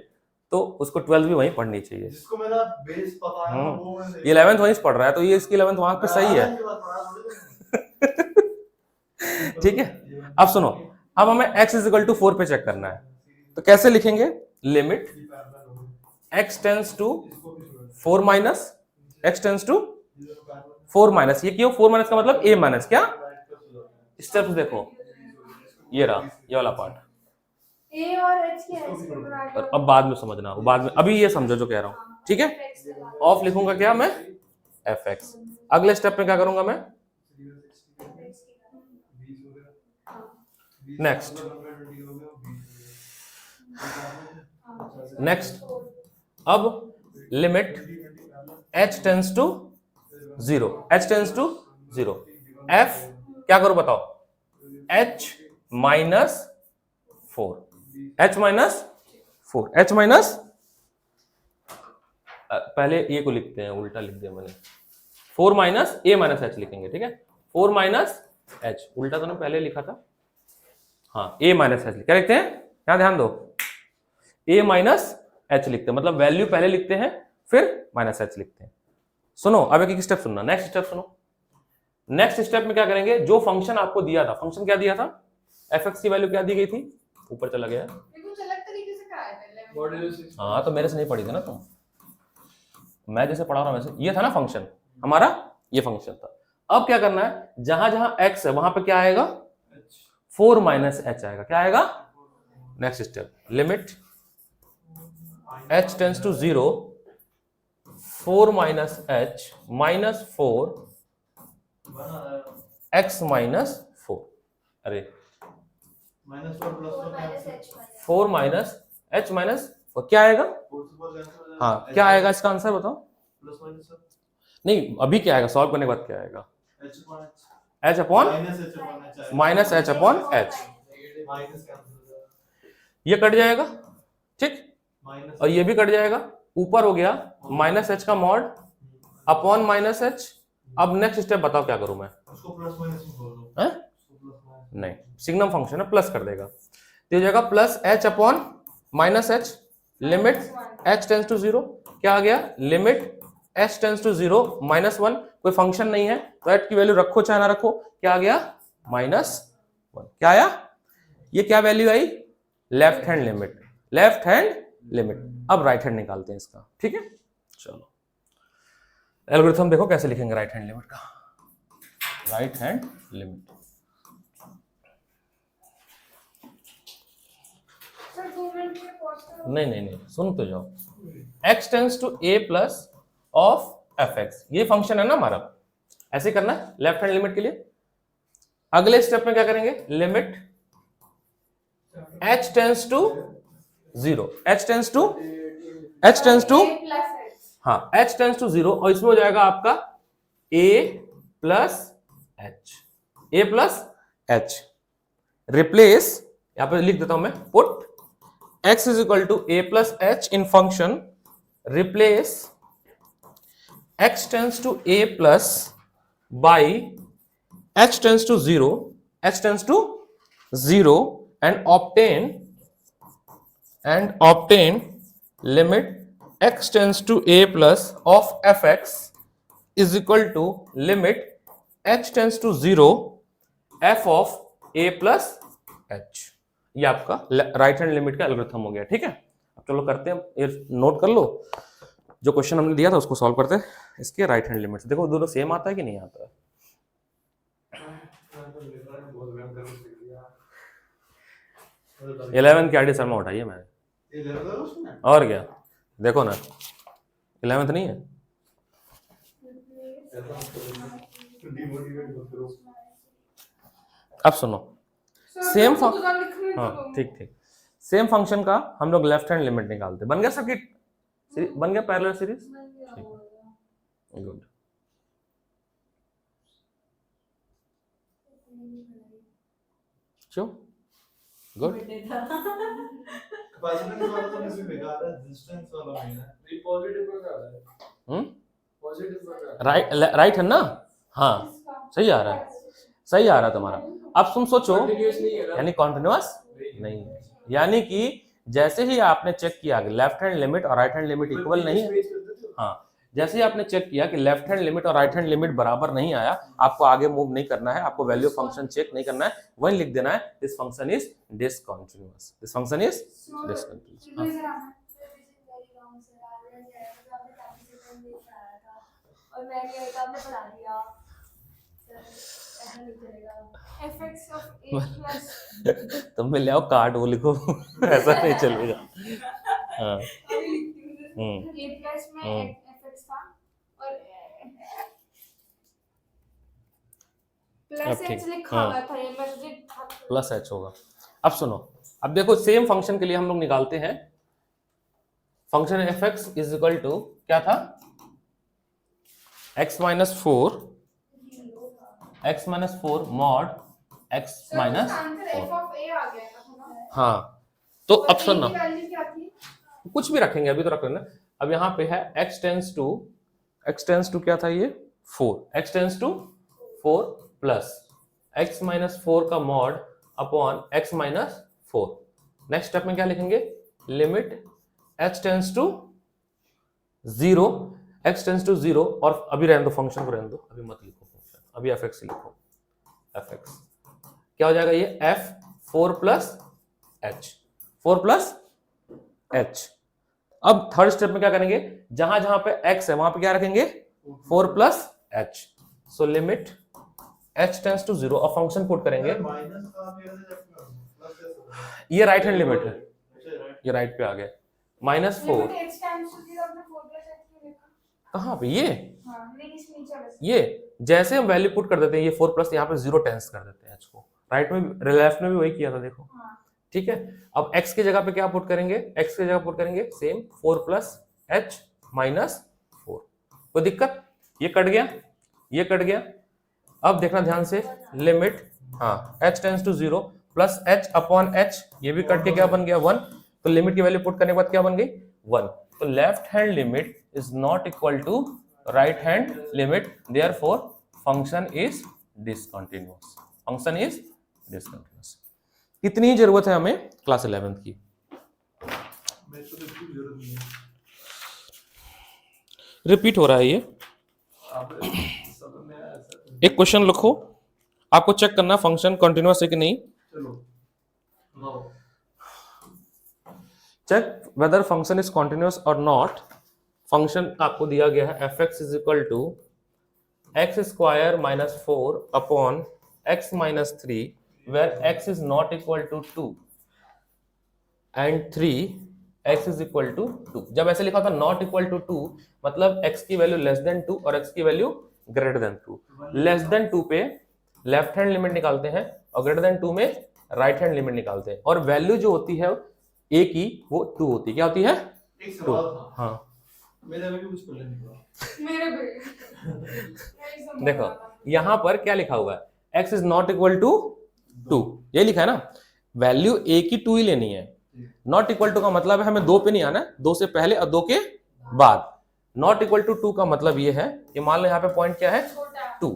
तो उसको 12th भी वहीं पढ़नी चाहिए। जिसको मेरा बेस पता है ना, वो मैं ये 11th वहीं से पढ़ रहा है, तो ये इसकी 11th वहां पे सही है। ठीक है, अब सुनो, अब हमें x इज इक्वल टू 4 पे चेक करना है। तो कैसे लिखेंगे, limit x tends to 4 minus x tends to 4 minus. ये क्यों 4 माइनस का मतलब a माइनस, क्या स्टेप्स देखो, ये रहा ये वाला पार्ट। a और h क्या है इसको बना और अब बाद में समझना, बाद में, अभी ये समझो जो कह रहा हूँ, ठीक है। ऑफ लिखूंगा क्या मैं, fx। अगले स्टेप में क्या करूंगा मैं, नेक्स्ट नेक्स्ट अब limit h tends to 0, h tends to 0, f क्या करो बताओ, h minus 4, h minus 4, h minus, पहले ए को लिखते हैं, उल्टा लिख दिया मैंने, 4 माइनस ए माइनस एच लिखेंगे, ठीक है। 4 माइनस एच, उल्टा तो ना पहले लिखा था, हाँ ए माइनस एच, क्या लिखते हैं, यहां ध्यान दो, ए माइनस एच लिखते हैं, मतलब वैल्यू पहले लिखते हैं फिर माइनस एच लिखते हैं। सुनो अब एक स्टेप सुनना, नेक्स्ट स्टेप सुनो। नेक्स्ट स्टेप में क्या करेंगे, जो फंक्शन आपको दिया था, फंक्शन क्या दिया था, एफ एक्स की वैल्यू क्या दी गई थी, ऊपर चला गया, ये कुछ अलग तरीके से कराया था 11 मॉड्यूलस हाँ तो मेरे से नहीं पढ़ी थी ना तुम, मैं जैसे पढ़ा रहा हूं वैसे, ये था ना फंक्शन हमारा, ये फंक्शन था। अब क्या करना है, जहां जहां x है वहां पे क्या आएगा, 4 माइनस एच आएगा। क्या आएगा, next step, limit h tends to 0, 4 minus h minus 4 x minus 4, अरे -4 4 + 1 माइनस h माइनस 4 क्या आएगा, हाँ क्या आएगा इसका आंसर बताओ। +- नहीं अभी क्या आएगा, सॉल्व करने के बाद क्या आएगा, h/h h upon minus h upon h, minus cancel हो जाएगा, ये कट जाएगा, ठीक, माइनस और ये भी कट जाएगा, ऊपर हो गया माइनस h का मॉड अपॉन माइनस h। अब नेक्स्ट स्टेप बताओ क्या करूं मैं, उसको प्लस माइनस में बोल दो, हैं? उसको प्लस माइनस नहीं, सिग्नम फंक्शन है, प्लस कर देगा, तो ये जाएगा plus h upon minus h, limit h tends to 0, क्या आ गया, लिमिट h टेंस टू 0 -1, कोई फंक्शन नहीं है तो h की वैल्यू रखो चाहे ना रखो, क्या आ गया, -1, क्या आया, ये क्या वैल्यू आई, left hand limit, left hand limit. अब राइट हैंड निकालते हैं इसका, ठीक है, चलो एल्गोरिथम देखो कैसे लिखेंगे राइट हैंड लिमिट का, right hand limit, sir 2 minute के पॉज करो। नहीं सुन तो जाओ, x tends to a plus of fx, ये फंक्शन है ना हमारा, ऐसे करना है लेफ्ट हैंड लिमिट के लिए। अगले स्टेप में क्या करेंगे, limit h tends to 0, h tends to A plus H। हाँ h टेंस टू 0, और इसमें हो जाएगा आपका a प्लस h, रिप्लेस, यहां पे लिख देता हूं मैं, put x is equal to a plus h in function, replace x tends to a plus by h tends to 0, h tends to 0 and obtain limit x tends to a plus of fx is equal to limit h tends to 0 f of a plus h। ये आपका right hand limit का algorithm हो गया, ठीक है। अब चलो करते हैं, ये नोट कर लो, जो क्वेश्चन हमने दिया था उसको सॉल्व करते हैं, इसके राइट हैंड लिमिट। देखो दोनों सेम आता है कि नहीं आता है, बहुत भयंकर मिस्टेक किया, 11 की आईडी सर में उठाइए मैंने, ये ले लो उसमें, और क्या देखो ना, 11th नहीं है, डिमोटिवेट मत करो, अब सुनो, सेम तो लिखने हाँ दो। ठीक, सेम फंक्शन का हम लोग लेफ्ट हैंड लिमिट निकालते, बन गया सर्किट, बन गया पैरेलल सीरीज, गुड, क्यों गुड, कैपेसिटेंस वाला तो किसी बेकार है, रेजिस्टेंस वाला नहीं है, ये पॉजिटिव पर जा रहा है, हम्म, पॉजिटिव पर जा रहा है, राइट है ना, हाँ सही आ रहा है, सही आ रहा है तुम्हारा। अब तुम सोचो, कंटीन्यूअस नहीं है ना, यानी कॉन्टिन्यूअस नहीं है, यानी कि जैसे ही आपने चेक किया कि लेफ्ट हैंड लिमिट और राइट हैंड लिमिट इक्वल नहीं है, हाँ जैसे ही आपने चेक किया कि लेफ्ट हैंड लिमिट और राइट हैंड लिमिट बराबर नहीं आया, आपको आगे मूव नहीं करना है, आपको वैल्यू फंक्शन चेक नहीं करना है, वही लिख देना है this function is discontinuous, this function is discontinuous. और मैंने आपने पढ़ा दिया ऐसा नहीं चलेगा। fx of a plus तुम में ले आओ कार्ड, वो लिखो ऐसा नहीं चलेगा, हाँ अभी लिखती हूँ a plus में fx था और प्लस ठीक, h लिखा हाँ। हुआ था, ये मैं तुझे प्लस एच होगा। अब सुनो, अब देखो सेम फंक्शन के लिए हम लोग निकालते हैं function f x is equal to क्या था, x minus 4 mod x minus answer f 4, of a आ गया था। हाँ तो और अब a सुनो, की वैल्यू क्या थी? कुछ भी रखेंगे, अभी तो रख लेना। अब यहाँ पे है x टेंस टू क्या था ये 4, x tends to 4 plus x minus 4 का mod upon x minus 4। Next step में क्या लिखेंगे, limit h tends to 0, x tends to 0, और अभी रहने दो फंक्शन को, रहने दो अभी मत लिखो फंक्शन, अभी fx लिखो, fx क्या हो जाएगा, ये f 4 plus h, 4 plus h। अब थर्ड स्टेप में क्या करेंगे, जहां जहां पे x है वहां पे क्या रखेंगे 4 plus h. So limit h tends to 0 और फंक्शन पुट करेंगे। माइनस का मेरा से प्लस कैसे ये राइट हैंड लिमिट है, अच्छा राइट ये राइट पे आ गया -4। लिमिट x टाइम्स टू 0 अपने 4 प्लस h क्यों लिखा? कहां पे ये हां नहीं इसमें नीचे बस ये जैसे हम वैल्यू पुट कर देते हैं ये 4 प्लस यहाँ पे 0 टेंस कर देते हैं h को। राइट में लेफ्ट में भी वही किया था देखो। हां ठीक है, अब x की जगह पे क्या पुट करेंगे, x की जगह पुट करेंगे सेम 4 प्लस h माइनस 4। कोई दिक्कत, ये कट गया, ये कट गया। अब देखना ध्यान से, लिमिट हाँ h tends to 0 plus h upon h, ये भी कट के क्या बन गया 1। तो लिमिट की वैल्यू पुट करने के बाद क्या बन गई 1। तो left hand limit is not equal to right hand limit, therefore function is discontinuous, function is discontinuous. कितनी जरूरत है हमें क्लास 11th की। मैं तो बिल्कुल जरूरत नहीं है। रिपीट हो रहा है ये। आप सब में ऐसा एक क्वेश्चन लिखो, आपको चेक करना फंक्शन कंटिन्यूअस है कि नहीं। चलो now check whether function is continuous और नॉट। फंक्शन आपको दिया गया है fx is equal to x square minus 4 upon x minus 3 where x is not equal to 2 and 3 x is equal to 2। जब ऐसे लिखा था not equal to 2 मतलब x की वैल्यू लेस देन 2 और x की value greater than 2। Less than 2 पे left hand limit निकालते हैं और ग्रेटर देन 2 में राइट हैंड लिमिट निकालते हैं, और वैल्यू जो होती है a की वो 2 होती है। क्या होती है एक 2। सवाल था हाँ मेरे में भी कुछ पहले निकला। मेरे भी देखो यहां पर क्या लिखा हुआ है, x is not equal to 2, ये लिखा है ना, वैल्यू a की 2 ही लेनी है। नॉट इक्वल टू का मतलब है हमें 2 पे नहीं आना है, 2 से पहले और 2 के बाद। नॉट इक्वल टू 2 का मतलब ये है कि मान लो यहाँ पे पॉइंट क्या है 2,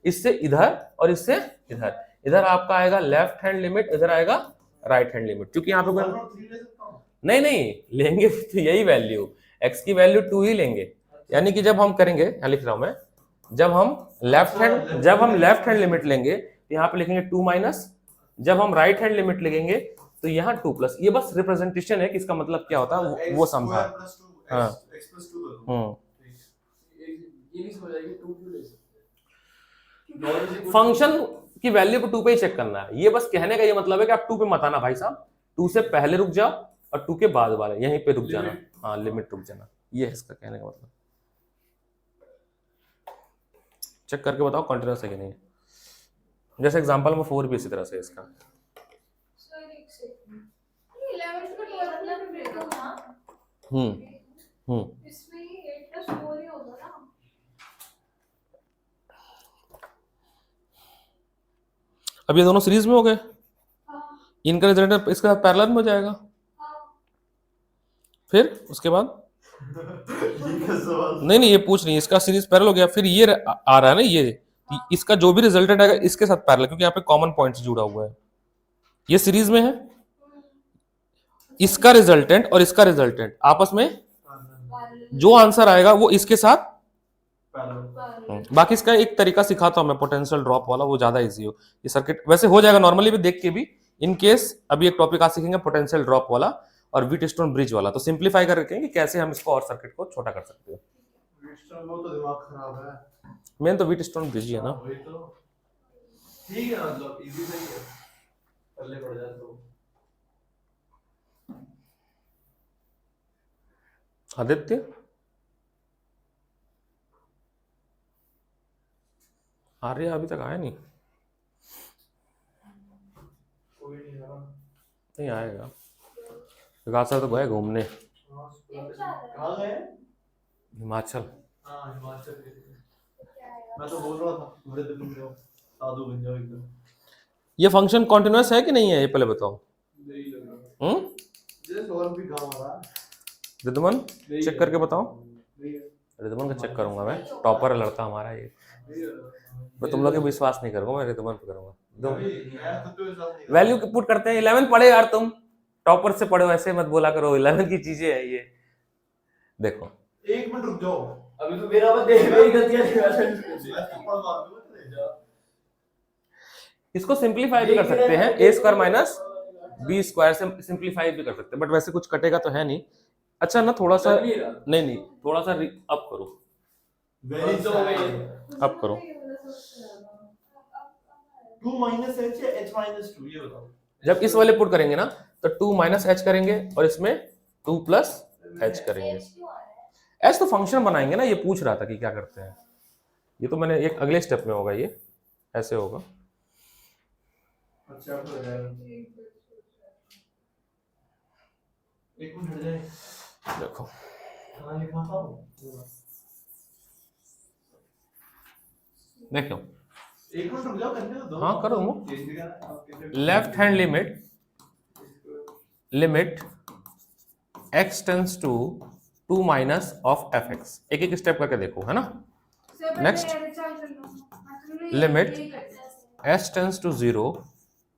इससे इधर और इससे इधर, इधर आपका आएगा लेफ्ट हैंड लिमिट, इधर आएगा राइट हैंड लिमिट। क्योंकि यहाँ पे कोई 1 और 3 ले सकता हूं। नहीं लेंगे तो यही वैल्यू, x की वैल्यू 2 ही लेंगे। यानी कि जब हम करेंगे, यहाँ लिख रहा हूं मैं, जब हम लेफ्ट हैंड लिमिट लेंगे तो यहाँ पे लिखेंगे 2 माइनस, जब हम राइट हैंड लिमिट लेंगे तो यहाँ 2 प्लस। ये बस रिप्रेजेंटेशन है कि इसका मतलब क्या होता है वो समझा। हाँ। x प्लस 2 कर दूं। ये नहीं समझ आएगी 2 क्यों ले सकते हैं। फंक्शन की वैल्यू को 2 पे ही चेक करना है। ये बस कहने का ये मतलब है कि आप 2 पे मत आना भाई साहब, 2 से पहले रुक जाओ और 2 के बाद वाले यहीं पे रुक जाना। हाँ लिमिट रुक जाना, ये है इसका कहने का मतलब। चेक करके बताओ कंटिन्यूअस है कि नहीं। जैसे एग्जांपल में 4 भी इसी तरह से है इसका। सर एक सेकंड, ये 11th का 12th में भी देखो ना, इसमें 8 प्लस 4 ही होगा ना। अब ये दोनों सीरीज में हो गए, हाँ इनका रिजल्ट इसका पैरेलल में हो जाएगा। हाँ फिर उसके बाद ये क्या सवाल। नहीं ये पूछ नहीं, इसका सीरीज पैरेलल हो गया, फिर ये आ रहा है ना ये, इसका जो भी रिजल्टेंट आएगा इसके साथ पैरेलल, क्योंकि यहाँ पे कॉमन पॉइंट से जुड़ा हुआ है। ये सीरीज में है, इसका रिजल्टेंट और इसका रिजल्टेंट आपस में जो आंसर आएगा वो इसके साथ। बाकी इसका एक तरीका सिखाता हूं मैं पोटेंशियल ड्रॉप वाला, वो ज्यादा इजी हो। ये सर्किट वैसे हो जाएगा नॉर्मली भी देख के भी, इन केस अभी एक टॉपिक आज सीखेंगे पोटेंशियल ड्रॉप वाला और व्हीटस्टोन ब्रिज वाला, तो सिंपलीफाई कर रखेंगे कि कैसे हम इसको और सर्किट को छोटा कर सकते हैं। व्हीटस्टोन वो तो दिमाग खराब है। मेन तो व्हीटस्टोन ब्रिज ही है ना। वही तो ठीक है, मतलब इजी सही है, पल्ले पड़ जाए तो। आदित्य आर्य अभी तक आया नहीं, कोई नहीं यार। नहीं आएगा। विकास सर तो गए घूमने कहाँ गए? हिमाचल। हाँ हिमाचल के। मैं तो बोल रहा था थोड़े दिन में साधु बन जाओ एकदम। ये फंक्शन कॉन्टिन्यूअस है कि नहीं है ये पहले बताओ। नहीं लग रहा जैसे और भी गाँव आ रहा है। रिदमन चेक करके बताओ। नहीं है। रिदमन का चेक करूंगा मैं, टॉपर है लड़का हमारा ये। नहीं है। मैं तुम लोग के विश्वास नहीं करूंगा, मैं रिदमन पे करूंगा। अभी मैं खुद पे विश्वास नहीं कर वैल्यू पुट करते हैं। 11 पढ़े यार, तुम टॉपर से पढ़ो, ऐसे मत बोला करो। 11 की चीजें है ये। देखो रहा। एक मिनट रुक जाओ। अभी तो मेरा मत देख, मेरी गलतियां नहीं मैं थप्पड़ मार दूंगा तेरे। इसको सिंपलीफाई भी कर सकते हैं, a square minus b square से सिंपलीफाई भी कर सकते हैं, बट वैसे कुछ कटेगा तो है नहीं। अच्छा ना थोड़ा सा लग नहीं रहा। नहीं थोड़ा सा अप करो, वेरी तो हो गई। अप करो। 2 माइनस एच या एच माइनस 2 ये बताओ। जब इस वाले पुट करेंगे ना तो 2 माइनस एच करेंगे और इसमें 2 प्लस एच करेंगे। H क्यों आ रहा है? एच तो फंक्शन बनाएंगे ना, ये पूछ रहा था कि क्या करते हैं, ये तो मैंने एक अगले स्टेप में होगा, ये ऐसे होगा। अच्छा तो एक मिनट हट जाए, देखो कहाँ लिखा था वो? देखो एक मिनट रुक जाओ, करने दो। हाँ, करो वो। चेंज भी करना है, आप कैसे- left hand limit x tends to 2 minus of f x, एक एक स्टेप करके देखो, है ना। Next. Limit. s tends to 0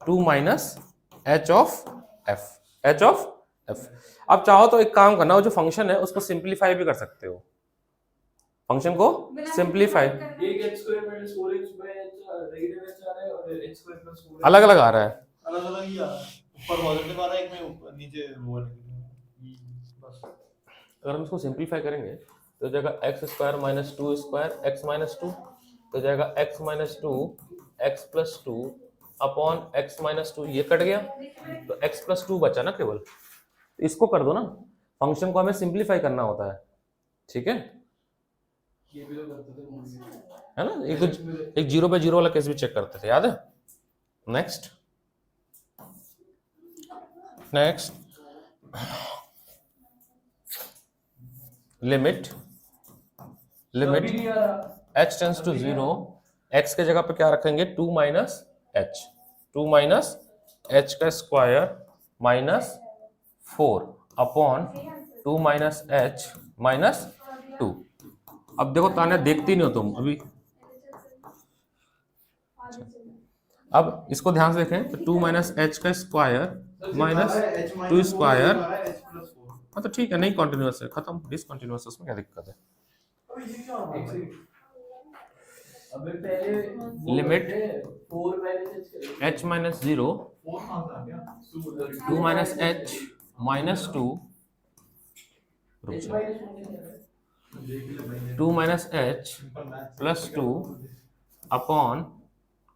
2 minus h of f। अब चाहो तो एक काम करना, वो जो फंक्शन है उसको सिंप्लीफाई भी कर सकते हो, फंक्शन को सिंप्लीफाई। एक h square minus 4h by h negative h आ रहा है और h स्क्वायर प्लस 4h अलग अलग आ रहा है। अलग अलग ही आ रहा है, ऊपर पॉजिटिव आ रहा है, एक में ऊपर नीचे वो है बस। अगर हम इसको सिंप्लीफाई करेंगे तो जाएगा x square minus 2 square x minus 2, तो जाएगा x minus 2 x plus 2 upon x minus 2, ये कट गया तो x प्लस 2 बचा ना केवल। तो इसको कर दो ना, फंक्शन को हमें सिंप्लीफाई करना होता है, ठीक है, ये भी तो करते थे, है ना। एक 0 पे 0 वाला केस भी चेक करते थे, याद है। नेक्स्ट लिमिट अभी नहीं आ रहा। h टेंस टू 0, x के जगह पे क्या रखेंगे 2 माइनस h का square minus 4 upon 2 minus h minus 2। अब देखो ताने देखती नहीं हो तुम अभी, अब इसको ध्यान से देखें तो 2 माइनस एच का स्क्वायर माइनस 2 स्क्वायर, हाँ तो ठीक है, नहीं कॉन्टिन्यूअस है, खत्म, डिसकंटिन्यूअस, उसमें क्या दिक्कत है। अबे पहले limit 4 minus h h minus 0 2 minus h minus 2 2 minus h plus 2 upon,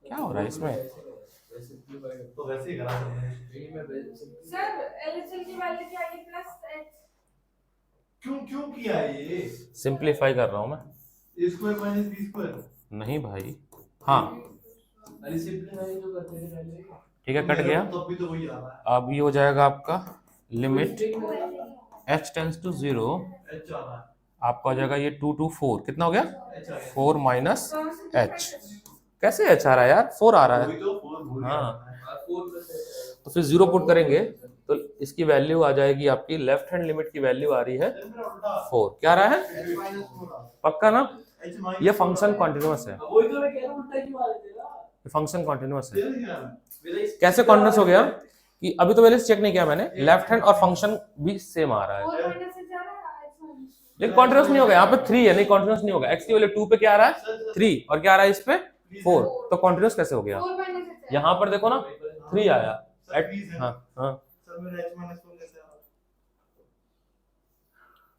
क्या हो रहा है इसमें, तो वैसे ही करा सकते हैं। सर एलएचएल की वैल्यू क्या है प्लस h? क्यों किया है ये? सिंप्लीफाई कर रहा हूं मैं। a square minus b square, नहीं भाई, हाँ अरे सिंपलीफाई तो करते थे पहले। ठीक है, कट गया। तब भी तो वही आ रहा है, अब ये हो जाएगा आपका limit h tends to 0, h आ रहा है, आपका हो जाएगा ये 2 to 4, कितना हो गया h आ गया। 4 माइनस h, कैसे h आ रहा है यार, 4 आ रहा है। वही तो 4 भूल गया हाँ। मैं। 4 प्लस तो फिर 0 पुट करेंगे तो इसकी वैल्यू आ जाएगी, आपकी लेफ्ट हैंड लिमिट की वैल्यू आ रही है फिर मेरा उल्टा 4, क्या आ रहा है, h माइनस 4 आ, पक्का ना, h माइनस ये फंक्शन कॉन्टिन्यूअस है, वही तो मैं कह रहा हूं, उल्टा क्यों आ रहे थे ना। ये फंक्शन कॉन्टिन्यूअस है। मेरा इस कैसे कॉन्टिन्यूअस हो गया कि अभी तो पहले चेक नहीं किया मैंने, लेफ्ट हैंड और फंक्शन भी सेम आ रहा है, 4 माइनस से जा रहा है h माइनस। लेकिन कॉन्टिन्यूअस नहीं होगा, यहाँ पे 3 है, नहीं कॉन्टिन्यूअस नहीं होगा, x की वैल्यू 2 पे क्या आ रहा है 3 और क्या आ रहा है इस पे 4, तो कॉन्टिन्यूअस कैसे हो गया। 4 माइनस h। यहाँ पर देखो ना 3 आया, सर प्लीज है, हाँ हाँ सर मेरा h माइनस 4 कैसे आ रहा है?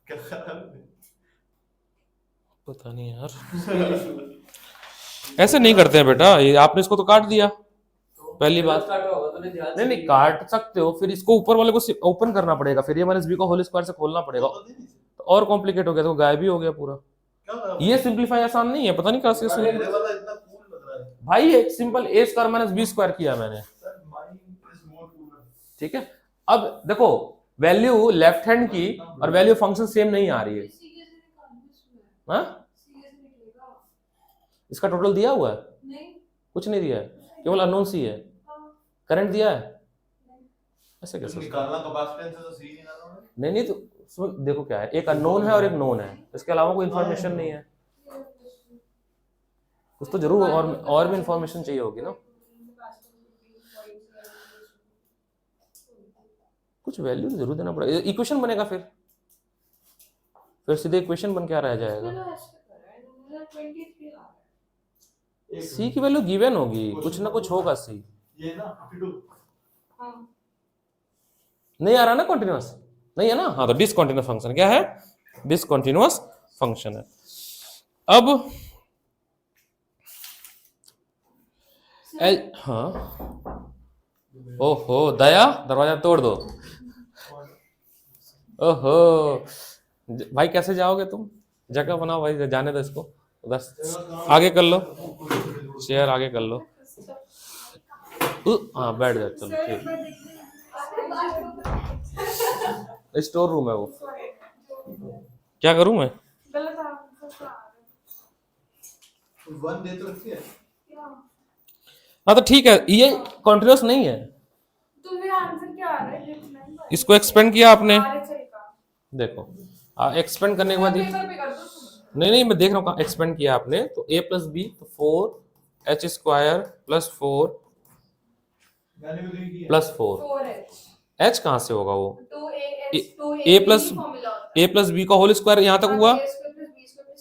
क्या कर रहा है? पता नहीं यार, ऐसे नहीं करते हैं बेटा, ये आपने इसको तो काट दिया, पहली बात। काटा होगा तूने ध्यान से नहीं काट सकते हो, फिर इसको ऊपर वाले को ओपन करना पड़ेगा, फिर ये माइनस बी को होल स्क्वायर से खोलना पड़ेगा, तो नहीं, तो और कॉम्प्लिकेट हो गया, तो गायब ही हो गया पूरा। क्या कर रहा है? ये सिंप्लीफाई आसान नहीं है, पता नहीं कैसे मेरे वाला इतना कूल लग रहा है भाई, एक सिंपल ए स्क्वायर माइनस बी स्क्वायर किया मैंने, sir, mind is more cooler. ठीक है। अब देखो वैल्यू लेफ्ट हैंड की और वैल्यू फंक्शन सेम नहीं आ रही है, हाँ इसका टोटल दिया हुआ है, नहीं कुछ नहीं दिया है, केवल अननोन सी है, करंट दिया है, ऐसे कैसे, निकालना कैपेसिटेंस से तो सी निकालना है। नहीं तो उसमें देखो क्या है, एक अननोन है और एक नोन है, इसके अलावा कोई इन्फॉर्मेशन नहीं है, कुछ तो जरूर और भी इन्फॉर्मेशन चाहिए होगी ना, कुछ वैल्यू तो जरूर देना पड़ेगा, इक्वेशन बनेगा, फिर सीधे इक्वेशन बन के आ रह जाएगा। सी की वैल्यू गिवन होगी, कुछ ना कुछ होगा सी, ये ना 52 नहीं आ रहा ना कॉन्टिन्यूअस, नहीं है ना, हाँ तो डिसकंटिन्यूअस फंक्शन क्या है, डिसकंटिन्यूअस फंक्शन है। अब हाँ, ओहो दया दरवाजा तोड़ दो, ओहो भाई कैसे जाओगे तुम, जगह बनाओ भाई, जाने दो इसको उधर, आगे कर लो, चेयर आगे कर लो, हाँ बैठ जाओ, चलो ठीक, स्टोर रूम है वो, क्या करूं मैं, गलत आंसर आ वन दे तो रखी है। रहा है। हाँ तो ठीक है, ये कॉन्टिन्यूस नहीं है, तो मेरा आंसर क्या आ रहा है, लिखना ही पड़ेगा। इसको एक्सपेंड किया आपने, RHL का देखो एक्सपेंड करने के बाद पेपर पे कर दो तुम। नहीं मैं देख रहा हूँ एक्सपेंड किया आपने, तो a प्लस बी तो 4h स्क्वायर प्लस 4 मैंने भी नहीं किया। प्लस 4, 4H h कहाँ से होगा वो, 2AH a plus a plus b का होल स्क्वायर यहाँ तक हुआ,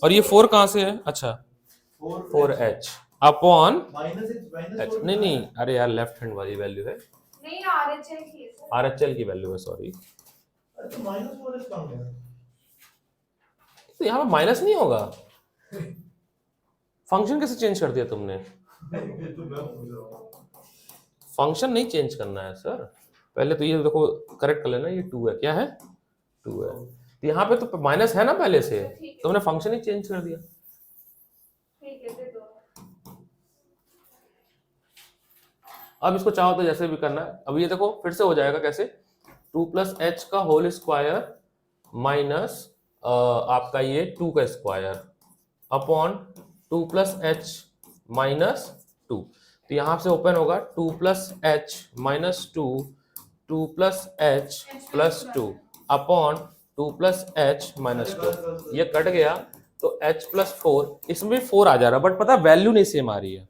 और ये 4 कहाँ से है, अच्छा 4h अपॉन h, नहीं नहीं अरे यार लेफ्ट हैंड वाली वैल्यू है, नहीं RHL की है सर। RHL की वैल्यू है, सॉरी, अरे तो माइनस 4h कहाँ गया? तो यहाँ पे माइनस नहीं होगा, फंक्शन कैसे चेंज कर दिया तुमने, ये तो मैं पूछ रहा हूँ। फंक्शन नहीं चेंज करना है सर, पहले तो ये देखो करेक्ट कर लेना, ये 2 है, क्या है 2 है, तो यहाँ पे तो माइनस है ना पहले से, तुमने फंक्शन ही चेंज कर दिया। ठीक है दे दो। अब इसको चाहो तो जैसे भी करना है, अब ये देखो फिर से हो जाएगा कैसे, 2 प्लस एच का होल स्क्वायर माइनस आपका ये 2 का square upon 2 plus H minus 2, तो यहाँ से ओपन होगा 2 plus H minus 2 plus H plus 2 upon 2 plus H minus 2, ये कट गया तो h प्लस 4, इसमें 4 आ जा रहा है, बट पता वैल्यू नहीं सेम आ रही है,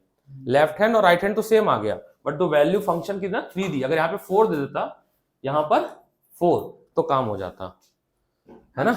लेफ्ट हैंड और राइट हैंड तो सेम आ गया, बट तो वैल्यू फंक्शन की ना 3 दी, अगर यहाँ पे 4 दे देता, यहाँ पर 4 तो काम हो जाता है ना,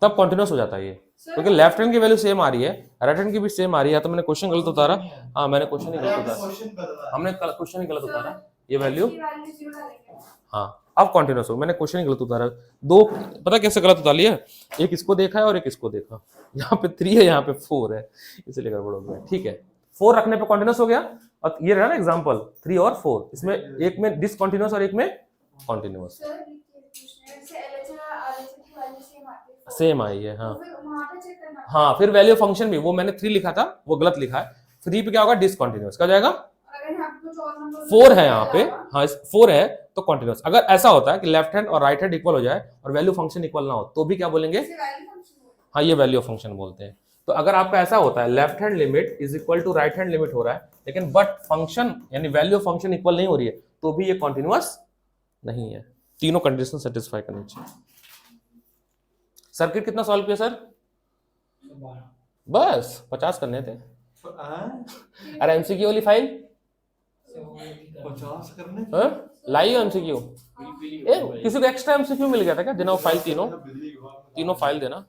तब कॉन्टिन्यूस हो जाता है ये, क्योंकि लेफ्ट हैंड की वैल्यू सेम आ रही है, राइट हैंड की भी सेम आ रही है, तो मैंने क्वेश्चन गलत उतारा, हाँ मैंने क्वेश्चन ही गलत उतारा, क्वेश्चन बदला है। हमने क्वेश्चन ही गलत उतारा, ये वैल्यू, की वैल्यू 0 डालेंगे। हाँ अब कॉन्टिन्यूस हो, मैंने क्वेश्चन ही गलत उतारा, दो पता कैसे गलत उतार लिया, एक इसको देखा है और एक इसको देखा, यहाँ पे 3 है यहाँ पे 4 है, इसलिए गड़बड़ हो गया, ठीक है 4 रखने पे कॉन्टिन्यूस हो गया, और ये रहा ना एग्जांपल 3 और 4, इसमें एक में डिसकंटिन्यूअस और एक में कॉन्टिन्यूअस, सर ये पूछना है, जैसे LHL और RHL की वैल्यू सेम आती है। सेम आई है, हाँ तो फिर वहां पे चेक करना है। हाँ फिर वैल्यू फंक्शन भी, वो मैंने 3 लिखा था वो गलत लिखा है, 3 पे क्या होगा डिसकंटिन्यूअस, क्या हो जाएगा, अगर यहाँ पे कुछ और नंबर 4 है यहाँ पे, हाँ 4 है तो कॉन्टिन्यूअस, अगर ऐसा होता है कि लेफ्ट हैंड और राइट हैंड इक्वल हो जाए और वैल्यू फंक्शन इक्वल ना हो तो भी क्या बोलेंगे, वैल्यू फंक्शन होगा। हाँ ये वैल्यू फंक्शन बोलते हैं, तो अगर आपका ऐसा होता है left hand limit is equal to right hand limit हो रहा है, लेकिन बट फंक्शन यानी वैल्यू फंक्शन इक्वल नहीं हो रही है, तो भी ये कॉन्टिन्यूअस नहीं है, तीनों कंडीशन सेटिस्फाई करनी चाहिए। सर्किट कितना सॉल्व किया सर, बस 50 करने थे, अरे एमसीक्यू वाली फाइल 50 करने लाई हो एमसीक्यू, किसी को एक्स्ट्रा एमसीक्यू मिल गया था क्या, देना वो फाइल, तीनों फाइल देना,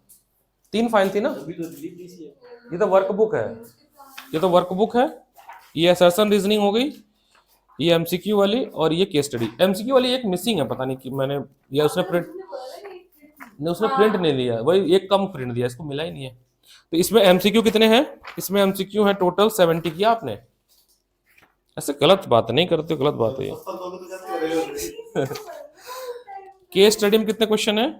3 फाइल थी ना, ये तो वर्कबुक है, ये तो वर्कबुक है, ये असर्शन रीजनिंग हो गई, ये एमसीक्यू वाली और ये केस स्टडी, एमसीक्यू वाली एक मिसिंग है, पता नहीं कि मैंने या उसने प्रिंट नहीं लिया, वही एक कम प्रिंट दिया, इसको मिला ही नहीं है, तो इसमें एमसीक्यू कितने हैं, इसमें एमसीक्यू है टोटल 70 किया आपने, ऐसे गलत बात नहीं करते, गलत बात है ये। केस स्टडी में कितने क्वेश्चन है,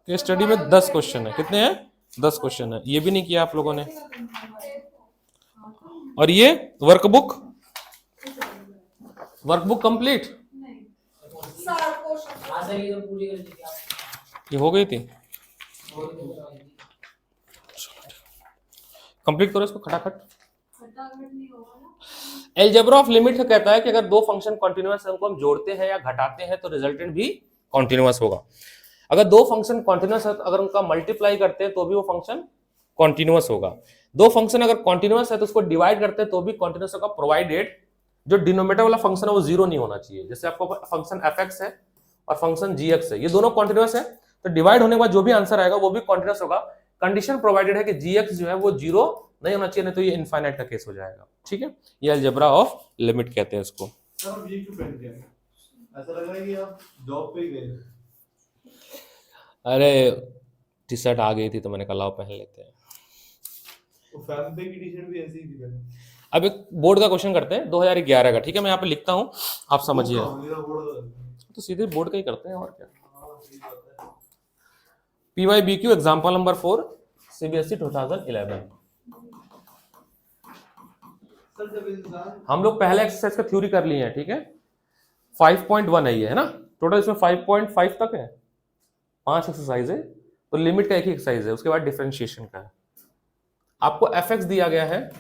केस स्टडी में 10 क्वेश्चन है, कितने हैं 10 क्वेश्चन है, ये भी नहीं किया आप लोगों ने, और ये वर्कबुक कंप्लीट, ये हो गई थी, कंप्लीट करो इसको खटाखट। एलजेब्रा ऑफ लिमिट कहता है कि अगर दो फंक्शन कॉन्टिन्यूअस है, उनको हम जोड़ते हैं या घटाते हैं तो रिजल्टेंट भी कॉन्टिन्यूअस होगा, अगर दो फंक्शन कॉन्टिन्यूअस है तो अगर उनका मल्टीप्लाई करते हैं तो भी वो फंक्शन कॉन्टिन्यूअस होगा, दो फंक्शन अगर कॉन्टिन्यूअस है तो उसको डिवाइड करते हैं तो भी कॉन्टिन्यूअस होगा, प्रोवाइडेड जो डिनोमिनेटर वाला फंक्शन है वो 0 नहीं होना चाहिए, जैसे आपको फंक्शन fx है और फंक्शन gx है, ये दोनों कॉन्टिन्यूअस है तो डिवाइड होने के बाद जो भी आंसर आएगा वो भी कॉन्टिन्यूअस होगा, कंडीशन प्रोवाइडेड है कि gx जो है वो 0 नहीं होना चाहिए, नहीं तो ये इनफाइनाइट का केस हो जाएगा, ठीक है, ये अलजेब्रा ऑफ लिमिट कहते हैं इसको। सर ये क्यों पेंट किया, ऐसा लग रहा है कि आप जॉब पे ही गए। अरे टी शर्ट आ गई थी तो मैंने कहा लाओ पहन लेते हैं। वो फैमिली की टी शर्ट भी ऐसी ही थी पहले। अब एक बोर्ड का क्वेश्चन करते हैं 2011 का, ठीक है? मैं यहाँ पे लिखता हूँ, आप समझिए। मेरा बोर्ड तो सीधे बोर्ड का ही करते हैं और क्या। हाँ सही बात है। PYBQ example number 4 CBSE 2011। Sir जब इंसान हम लोग पहले एक्सरसाइज का थ्योरी कर लिए हैं, ठीक है? 5.1 है ये, है ना? टोटल इसमें 5.5 तक है, 5 एक्सरसाइज है, तो लिमिट का एक ही एक्सरसाइज है, उसके बाद डिफरेंशिएशन का है। आपको एफएक्स दिया गया है,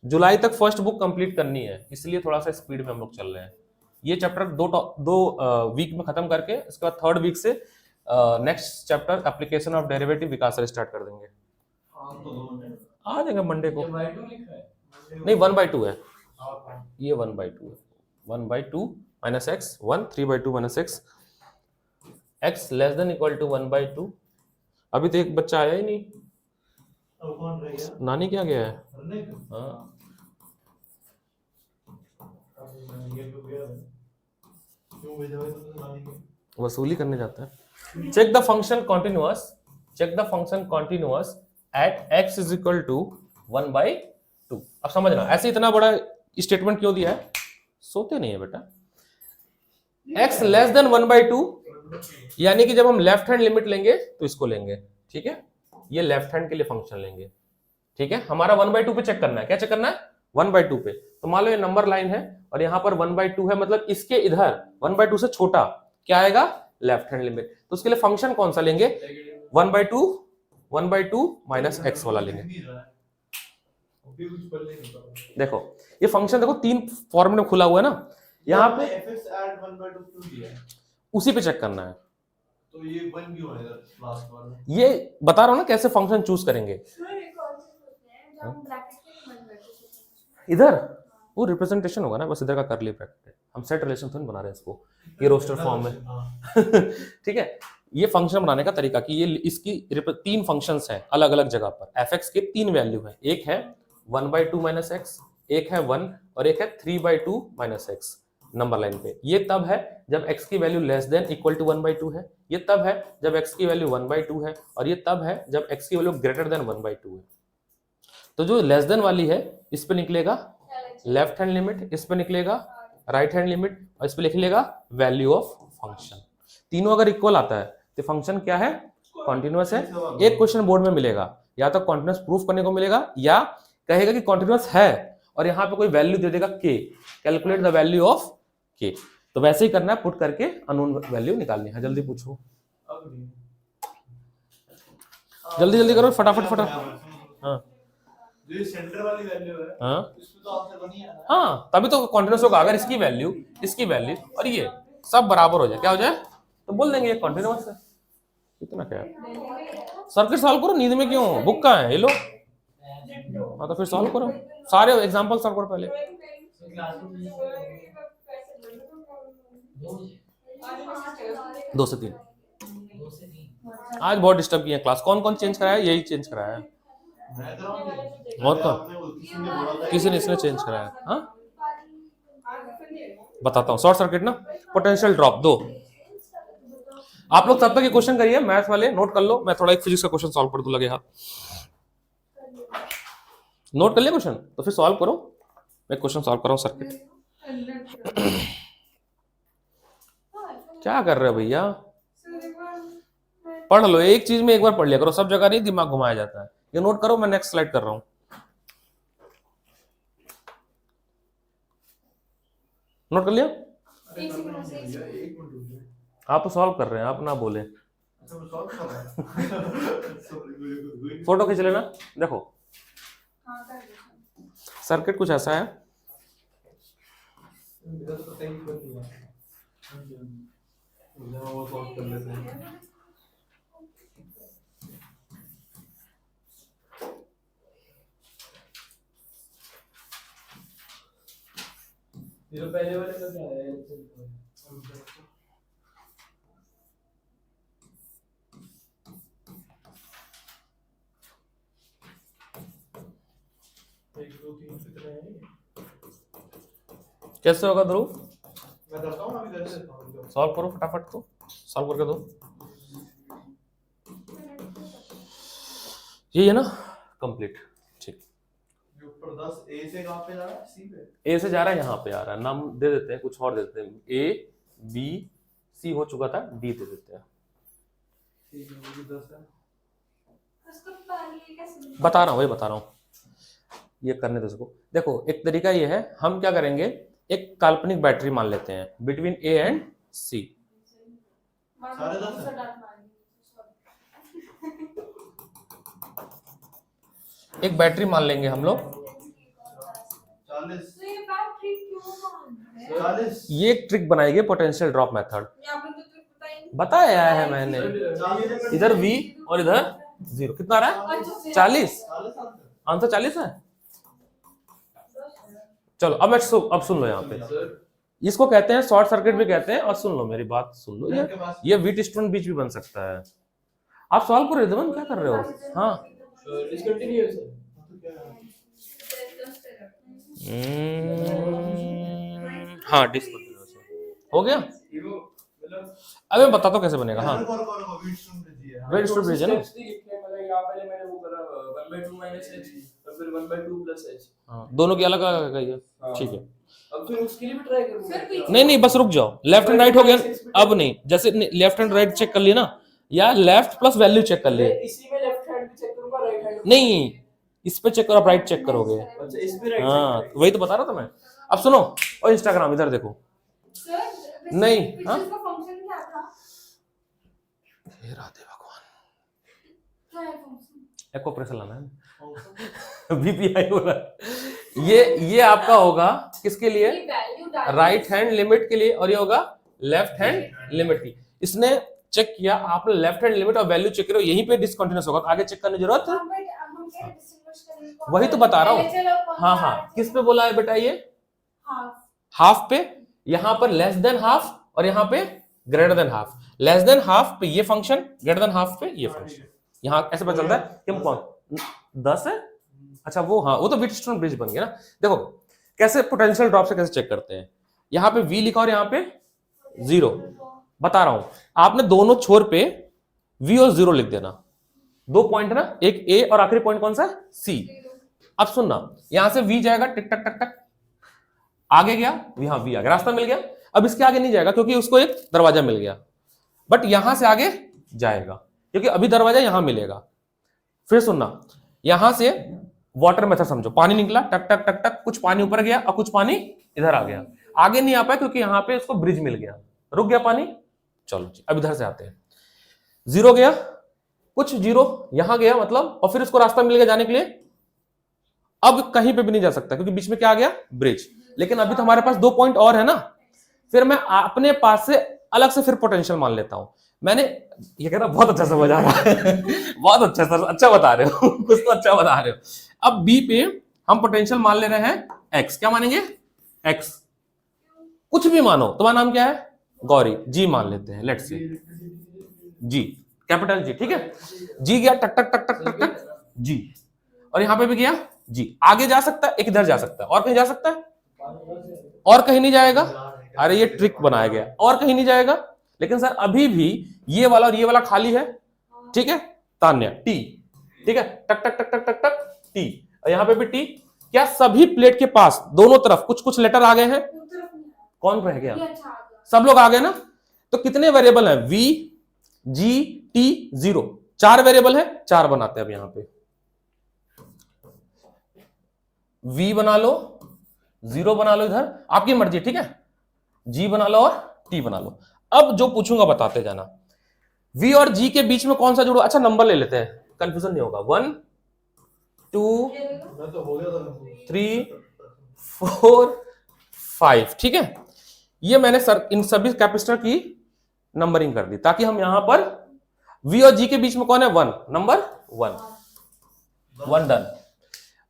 जुलाई तक फर्स्ट बुक कंप्लीट करनी है, इसलिए थोड़ा सा स्पीड में हम लोग चल रहे हैं। ये चैप्टर दो वीक में खत्म करके इसके बाद थर्ड वीक से next chapter application of derivative Vikas sir start कर देंगे। हाँ तो 2 मिनट आ जाएंगे मंडे को। ये y2 लिखा है। नहीं 1/2 है, हाँ ये 1/2 है। 1/2 minus x 1, 3/2 minus x, x less than equal to 1/2। अभी तो एक बच्चा आया ही नहीं, अब कौन रह गया? नानी क्या गया है? रने का हाँ, ये तो गया है। क्यों भेजा है तुमने नानी के? वसूली करने जाता है। Check the function continuous, check the function continuous at x is equal to 1/2। अब समझना ऐसे इतना बड़ा स्टेटमेंट क्यों दिया है, सोते नहीं है बेटा। x लेस देन 1/2 यानी कि जब हम लेफ्ट हैंड लिमिट लेंगे तो इसको लेंगे, ठीक है? ये लेफ्ट हैंड के लिए फंक्शन लेंगे, ठीक है? हमारा 1/2 पे चेक करना है, क्या चेक करना है? 1/2 पे। तो मान लो ये नंबर लाइन है और यहाँ पर 1/2 है, मतलब इसके इधर 1/2 से छोटा क्या आएगा? Left hand limit. तो उसके लिए फंक्शन कौन सा लेंगे? 1/2 माइनस एक्स वाला लेंगे। देखो ये फंक्शन देखो 3 फॉर्म में खुला हुआ है ना, यहाँ पे fx add 1/2 क्यों दिया है? उसी पे चेक करना है। तो ये 1 क्यों है इधर लास्ट वाला? ये बता रहा हूँ ना कैसे फंक्शन चूज करेंगे। सर एक और चीज पूछते हैं, जब हम ब्रैकेट के बन बैठे थे इधर वो रिप्रेजेंटेशन होगा ना, बस इधर का कर ली ब्रैकेट, हम सेट रिलेशन थोड़ी बना रहे हैं इसको, ये रोस्टर फॉर्म में। हाँ। ठीक है, ये फंक्शन बनाने का तरीका कि ये इसकी 3 फंक्शंस हैं अलग अलग जगह पर। fx के 3 वैल्यू हैं, एक है 1/2 माइनस एक्स, एक है 1 और एक है 3/2 माइनस एक्स नंबर लाइन पे। ये तब है जब x की value less than equal to 1/2 है, ये तब है जब x की वैल्यू 1/2 है, और ये तब है जब x की वैल्यू ग्रेटर देन 1/2 है। तो जो लेस देन वाली है इस पे निकलेगा लेफ्ट हैंड लिमिट, इस पे निकलेगा राइट हैंड लिमिट, और इस पे लिख लेगा वैल्यू ऑफ फंक्शन। तीनों अगर इक्वल आता है तो फंक्शन क्या है? कॉन्टिन्यूअस है। एक क्वेश्चन बोर्ड में मिलेगा, या तो कॉन्टिन्यूअस प्रूफ करने को मिलेगा या कहेगा कि कॉन्टिन्यूअस है और यहाँ पे कोई वैल्यू दे देगा k, calculate the value of k। तो वैसे ही करना है, पुट करके अननोन वैल्यू निकालनी है। जल्दी पूछो, अब नहीं। जल्दी जल्दी करो, फटाफट फटाफट। हाँ जो ये सेंटर वाली वैल्यू है हाँ इसमें तो आंसर बनी है ना? हाँ, तभी तो कॉन्टिन्यूअस होगा। अगर इसकी वैल्यू और ये सब बराबर हो जाए, क्या हो जाए, तो बोल देंगे ये कॉन्टिन्यूअस है। इतना क्या है, सर्किट सॉल्व करो, नींद में क्यों, बुक कहाँ है, ये लो। हाँ तो फिर सॉल्व करो, सारे एग्जांपल सॉल्व करो पहले। 2 से 3 आज बहुत डिस्टर्ब किया क्लास। कौन कौन चेंज कराया? यही चेंज कराया है, मैं कराऊंगा। और कौन? किसी ने इसने चेंज कराया। हाँ बताता हूँ, शॉर्ट सर्किट ना, पोटेंशियल ड्रॉप 2। आप लोग तब तक ये क्वेश्चन करिए, मैथ्स वाले नोट कर लो, मैं थोड़ा एक फिजिक्स का क्वेश्चन सॉल्व कर दूं, लगे हाथ। नोट कर लिया क्वेश्चन, तो फिर सॉल्व करो। मैं क्वेश्चन सॉल्व कर रहा हूँ सर्किट। क्या कर रहे हो भैया, पढ़ लो, एक चीज में एक बार पढ़ लिया करो, सब जगह नहीं दिमाग घुमाया जाता है। ये नोट करो, मैं नेक्स्ट स्लाइड कर रहा हूँ। नोट कर लिया? एक मिनट आप तो सॉल्व कर रहे हैं, आप ना बोले। अच्छा मैं सॉल्व कर रहा हूं। फोटो खींच लेना। देखो हाँ कर दो। सर्किट कुछ ऐसा है, मेरा तो पता ही नहीं चला। वो सॉल्व कर लेते हैं। ये तो पहले वाले का क्या है? एक दो तीन कितने हैं? कैसे होगा ध्रुव? मैं करता हूं, अभी कर देता हूं। सॉल्व करो फटाफट, तो सॉल्व करके दो। यही है ना, कंप्लीट। ठीक, ये ऊपर 10 ए से कहां पे जा रहा है, सी पे? ए से जा रहा है यहाँ पे आ रहा है, नाम दे देते हैं कुछ और दे देते हैं, ए बी सी हो चुका था, डी दे देते हैं। ठीक है, वो भी 10 है। उसको पहले कैसे बता रहा हूँ, वही बता रहा हूँ, ये करने दो इसको। देखो एक तरीका ये है, हम क्या करेंगे, एक काल्पनिक बैटरी मान लेते हैं बिटवीन ए एंड सी। सारे 10 है। एक बैटरी मान लेंगे हम लोग, 40 तो ये बैटरी क्यों मान रहे हैं? 40 ये एक ट्रिक बनाएगी पोटेंशियल ड्रॉप मेथड। यहाँ पे तो ट्रिक बताएंगे। बताया है मैंने, 40 इधर V और इधर 0, कितना आ रहा है 40, 40 आंसर 40 है। चलो अब सुन लो यहाँ पे, इसको कहते हैं शॉर्ट सर्किट भी कहते हैं, और सुन लो मेरी बात सुन लो, ये वीट स्टोन बीच भी बन सकता है। आप सॉल्व कर रहे हो, क्या कर रहे हो? हाँ डिसकंटिन्यू है सर। हाँ डिस्कंटिन्यूअस हो गया। अबे मैं बताता हूँ कैसे बनेगा। हाँ वेट स्टोन ब्रिज है ना, मतलब यहाँ पहले मैंने वो करा 1/2 - h और फिर 1/2 + h। हाँ दोनों की अलग अलग है, ठीक है। अब फिर उसके लिए भी ट्राई करूंगा। नहीं नहीं बस रुक जाओ, लेफ्ट एंड राइट हो गया अब नहीं, जैसे लेफ्ट एंड राइट चेक कर लिए ना, या लेफ्ट प्लस वैल्यू चेक कर लिए। इसी में लेफ्ट हैंड भी चेक करूंगा, राइट हैंड नहीं इस पे चेक करो, आप राइट चेक करोगे। अच्छा इस पे राइट हाँ वही तो बता रहा था मैं। अब सुनो, और इंस्टाग्राम इधर देखो। सर नहीं, हाँ? इसका फंक्शन क्या था? हे राधे भगवान, क्या है फंक्शन? एको प्रेशर लाना है बीपीआई हो रहा है। ये आपका होगा किसके लिए, राइट हैंड लिमिट के लिए, और ये होगा लेफ्ट हैंड लिमिट की। इसने चेक किया, आपने लेफ्ट हैंड लिमिट और वैल्यू चेक करो, यहीं पे डिसकंटिन्यूअस होगा, तो आगे चेक करने की जरूरत है? वही तो बता रहा हूँ। हाँ हाँ किस पे बोला है बेटा, ये हाफ पे, यहाँ पर लेस देन हाफ और यहाँ पे greater than half. Less than half पे ये फंक्शन, ग्रेटर देन हाफ पे ये फंक्शन। यहाँ ऐसे पता चलता है कि हम कौन 10 है। अच्छा वो, हाँ वो तो व्हीटस्टोन ब्रिज बन गया ना। देखो कैसे पोटेंशियल ड्रॉप से कैसे चेक करते हैं, यहाँ पे V लिखा और यहाँ पे 0, बता रहा हूं, आपने दोनों छोर पे V और 0 लिख देना, 2 पॉइंट है ना, एक A और आखिरी पॉइंट कौन सा है, C। अब सुनना, यहां से V जाएगा टिक टक टक टक, आगे गया यहां V आ गया, रास्ता मिल गया। अब इसके आगे नहीं जाएगा क्योंकि उसको एक दरवाजा मिल गया, बट यहां से आगे जाएगा क्योंकि अभी दरवाजा यहां मिलेगा। फिर सुनना, यहां से वाटर मेथड समझो, पानी निकला टक टक टक टक, कुछ पानी ऊपर गया और कुछ पानी इधर आ गया, आगे नहीं आ पाया क्योंकि यहां पे उसको ब्रिज मिल गया, रुक गया पानी। चलो जी अब इधर से आते हैं, 0 गया, कुछ 0 यहां गया मतलब, और फिर उसको रास्ता मिल गया जाने के लिए। अब कहीं पे भी नहीं जा सकता क्योंकि बीच में क्या आ गया, ब्रिज। लेकिन अभी तो हमारे पास 2 पॉइंट और है ना, फिर मैं अपने पास से अलग से फिर पोटेंशियल मान लेता हूं। मैंने ये कह रहा बहुत अच्छा समझ आ रहा है बहुत अच्छा सर, अच्छा बता रहे हो कुछ तो अच्छा बता रहे हो। अब बी पे हम पोटेंशियल मान ले रहे हैं x, क्या मानेंगे x, कुछ भी मानो, तुम्हारा नाम क्या है गौरी, जी मान लेते हैं, let's say ji, capital G, ठीक है। जी गया टक टक टक टक टक टक जी, और यहां पे भी गया जी, आगे जा सकता है, एक इधर जा सकता है, और कहीं जा सकता है, और कहीं नहीं जाएगा। अरे ये ट्रिक बनाया गया, और कहीं नहीं जाएगा। लेकिन सर अभी भी ये वाला और ये वाला खाली है, ठीक है, तान्या टी, ठीक है, टक टक टक टक टक टक टी, और यहां पे भी टी। क्या सभी प्लेट के पास दोनों तरफ कुछ कुछ लेटर आ गए हैं, कौन रह गया, सब लोग आ गए ना। तो कितने वेरिएबल हैं, V G T 0, 4 वेरिएबल है, 4 बनाते हैं। अब यहां पे V बना लो, 0 बना लो, इधर आपकी मर्जी, ठीक है, G बना लो और T बना लो। अब जो पूछूंगा बताते जाना, V और G के बीच में कौन सा जोड़ो, अच्छा नंबर ले लेते हैं, कंफ्यूजन नहीं होगा। 1 2 3 4 5, ठीक है। ये मैंने सर इन सभी कैपेसिटर की नंबरिंग कर दी ताकि हम यहां पर V और G के बीच में कौन है, 1, नंबर 1 डन।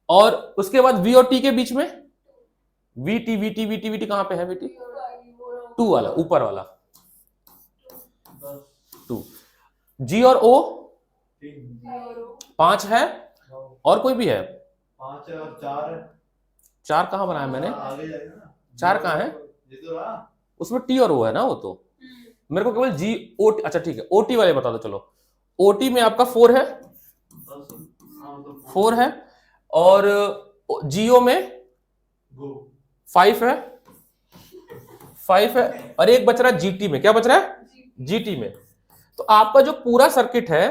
और उसके बाद V और T के बीच में VT VT VT VT कहां पे है, VT 2 वाला, ऊपर वाला 2। G और O 5 है, और कोई भी है, 5 और 4 है, 4 कहां बनाया मैंने, आगे जाएगा ना, 4 कहां है, ये तो रहा, उसमें T और O है ना, वो तो मेरे को केवल G O T, अच्छा ठीक है OT वाले बता दो। चलो OT में आपका 4 है, मतलब 4 है, और जियो में गो 5 है, 5 है, और एक बच रहा है जीटी में। क्या बच रहा है? जीटी में। तो आपका जो पूरा सर्किट है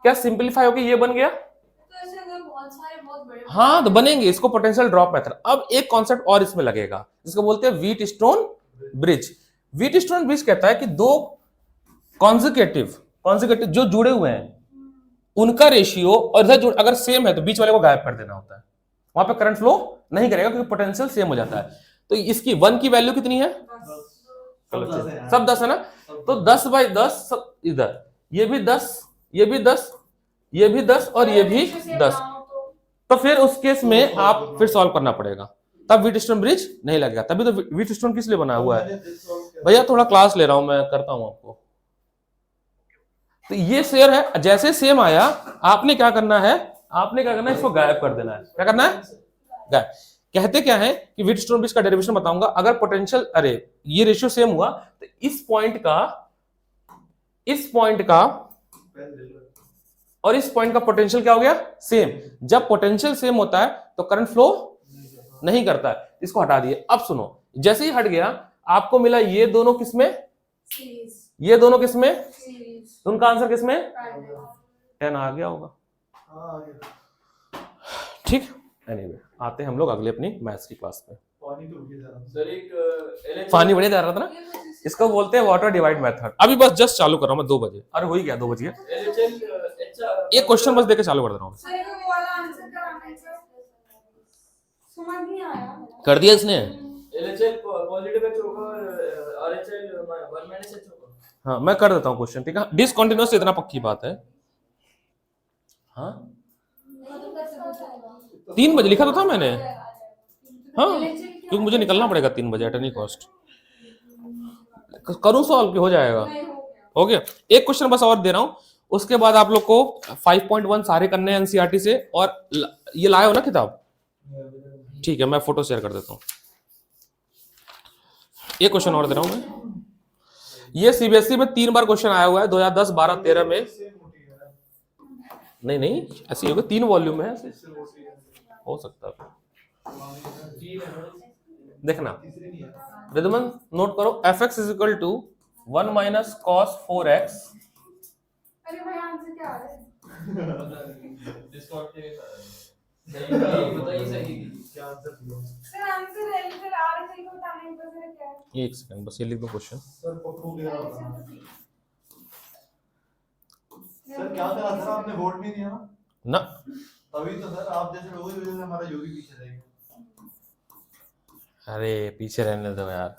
क्या सिंपलीफाई होकर ये बन गया? तो ऐसे अगर बहुत सारे बहुत बड़े हाँ, तो बनेंगे। इसको पोटेंशियल ड्रॉप मेथड। अब एक कॉन्सेप्ट और इसमें लगेगा, जिसको बोलते हैं wheat stone bridge. Wheat stone bridge कहता है कि दो कॉन्जिक्यूटिव जो जुड़े हुए हैं उनका रेशियो और इधर अगर सेम है तो बीच वाले को गायब कर देना होता है, वहां पे करंट फ्लो नहीं करेगा क्योंकि पोटेंशियल सेम हो जाता है। तो इसकी 1 की वैल्यू कितनी है? सब 10 है ना, तो 10/10 सब इधर, ये भी 10, ये भी 10, ये भी 10 और ये भी 10। तो फिर उस केस में आप फिर सॉल्व करना पड़ेगा, तब व्हीट स्टोन ब्रिज नहीं लगेगा। तभी तो व्हीट स्टोन किस लिए बना हुआ है भैया? थोड़ा क्लास ले रहा हूं मैं, करता हूं आपको। तो ये शेयर है, जैसे सेम आया आपने क्या करना है? इसको गायब कर देना है। क्या करना है? गायब। कहते क्या है कि व्हीट स्टोन ब्रिज का डेरिवेशन बताऊंगा। अगर पोटेंशियल, अरे ये रेशियो सेम हुआ तो इस पॉइंट का और इस पॉइंट का पोटेंशियल क्या हो गया? सेम। जब पोटेंशियल सेम होता है तो करंट फ्लो नहीं करता है, इसको हटा दिए। अब सुनो, जैसे ही हट गया आपको मिला ये दोनों किसमें? ये दोनों किसमें? तो उनका आंसर किसमें? 10 आ गया होगा। ठीक, एनीवे आते हैं हम लोग अगले अपनी मैथ्स की क्लास में। सर एक पानी बढ़िया जा रहा था ना, इसको बोलते हैं वाटर डिवाइड मेथड। अभी बस जस्ट चालू कर रहा हूं मैं, 2 बजे। अरे हो ही गया, 2 बज गया। एक क्वेश्चन बस देके चालू कर दे रहा हूं। सर ये वाला आंसर कराना है सर, समझ नहीं आया। कर दिया इसने? LHL पॉजिटिव एच होगा और RHL 1 - H होगा। हाँ मैं कर देता हूँ क्वेश्चन, ठीक है। डिसकंटिन्यूअस इतना पक्की बात है। हाँ 3 बजे लिखा तो था मैंने। हाँ क्योंकि मुझे निकलना पड़ेगा 3 बजे एट एनी कॉस्ट। करूँ सॉल्व कि हो जाएगा? हो गया। एक क्वेश्चन बस और दे रहा हूँ, उसके बाद आप लोग को 5.1 सारे करने हैं एनसीईआरटी से। और ये लाए हो ना किताब? ठीक है, मैं फोटो शेयर कर देता हूँ। एक क्वेश्चन और दे रहा हूँ मैं। ये सीबीएसई में 3 बार क्वेश्चन आया हुआ है, 2010, 12, 13 में। नहीं ऐसे ही होगा, 3 वॉल्यूम में है, हो सकता है। देखना रिदमन, नोट करो। fx = 1 - cos 4x। अरे भाई आंसर क्या आ रहा है? बताइए सही क्या आंसर दिया सर आंसर है, सर RHL को बताना है, बस क्या है? एक सेकंड बस ये लिख दो क्वेश्चन। सर पप्पू कह रहा था सर, क्या करा सर आपने? वोट नहीं दिया ना, तभी तो सर आप जैसे लोगों की वजह से हमारा योगी पीछे रहेगा। अरे पीछे रहने दो यार।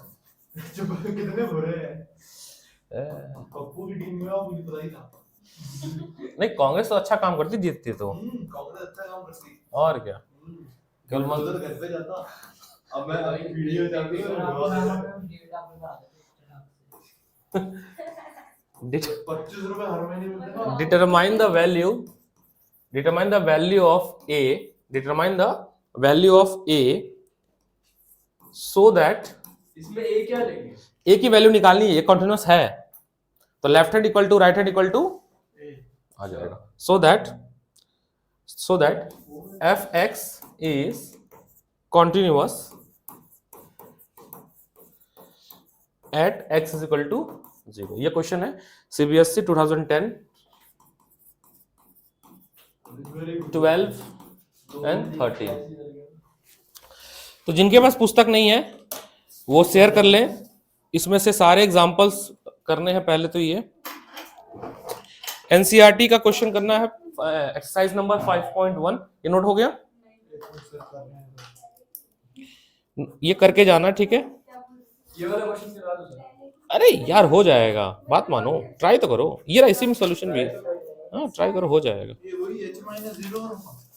जो कितने बुरे हैं पप्पू की टीम में, आप मुझे पता ही था। नहीं कांग्रेस तो अच्छा काम करती, जीतती तो। कांग्रेस अच्छा काम करती और क्या, केवल मैं उधर घर पे जाता। अब मैं वीडियो जाती हूँ 25 रुपए हर महीने मिलते हैं। determine the value of a so that इसमें A क्या लेंगे? a की वैल्यू निकालनी है। ये कंटिन्यूअस है तो left hand equal to right hand equal to आ जाएगा। so that fx is continuous at x is equal to 0। ये क्वेश्चन है सीबीएसई 2010, 12 and 13। तो जिनके पास पुस्तक नहीं है वो शेयर कर लें। इसमें से सारे एग्जांपल्स करने हैं। पहले तो ये एनसीईआरटी का क्वेश्चन करना है, एक्सरसाइज नंबर 5.1। ये नोट हो गया? ये करके जाना, ठीक है। ये वाला क्वेश्चन करा दो सर। अरे यार हो जाएगा, बात मानो, ट्राई तो करो। ये रहा, इसी में सॉल्यूशन भी है। हाँ ट्राई करो, हो जाएगा। ये वही h - 0 और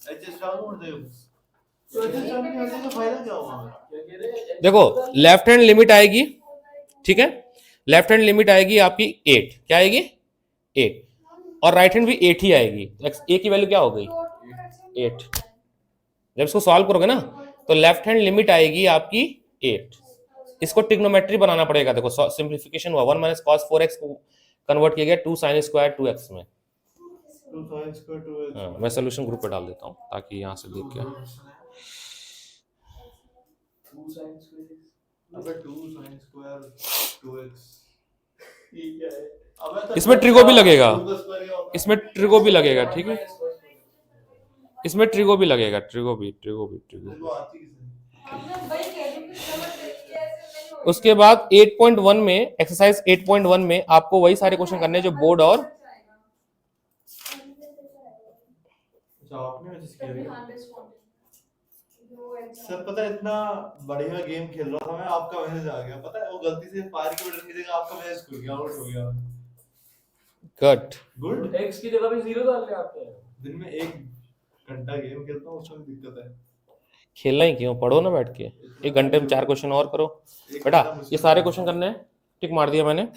h स्टार को दे दो। तो h स्टार में होने का फायदा क्या होगा? क्या कह रहे हैं? देखो लेफ्ट हैंड लिमिट आएगी, ठीक है। लेफ्ट हैंड लिमिट आएगी आपकी 8। क्या आएगी? 8। और राइट हैंड भी 8 ही आएगी। a की वैल्यू क्या हो गई? 8। जब इसको सॉल्व करोगे ना तो लेफ्ट हैंड लिमिट आएगी आपकी 8। इसको ट्रिग्नोमेट्री बनाना पड़ेगा। देखो सिंप्लीफिकेशन हुआ, 1 - cos 4x को कन्वर्ट किया गया 2 sin² 2x में। 2 sin square 2x हाँ, मैं सोल्यूशन ग्रुप पे डाल देता हूँ ताकि यहाँ से देख के 2 sin square अबे 2 sin square 2x ये क्या है? अबे तो इसमें ट्रिगो भी लगेगा, 2 का square क्या होता है? इसमें ट्रिगो भी लगेगा, ठीक है, इसमें ट्रिगो भी लगेगा, ट्रिगो देखो आती किसने? हमने भाई कह रही हूँ कि समझ रही है ऐसे नहीं होगा। उसके बाद 8.1 में, एक्सरसाइज 8.1 में आपको वही सारे क्वेश्चन करने हैं जो बोर्ड और अच्छा आपने मैसेज किया तभी है? हाँ responded। जो exam- सर पता है इतना बढ़िया गेम खेल रहा था मैं, आपका मैसेज आ गया, पता है वो गलती से फायर के बटन की जगह आपका मैसेज खुल गया, आउट हो गया। कट। गुड। x की जगह पे 0 डाल लिया आपने। दिन में 1 घंटा गेम खेलता हूँ उसमें भी दिक्कत है। खेलना ही क्यों, पढ़ो ना बैठ के, 1 घंटे में 4 क्वेश्चन और करो बेटा। ये सारे क्वेश्चन करने हैं, टिक मार दिया मैंने।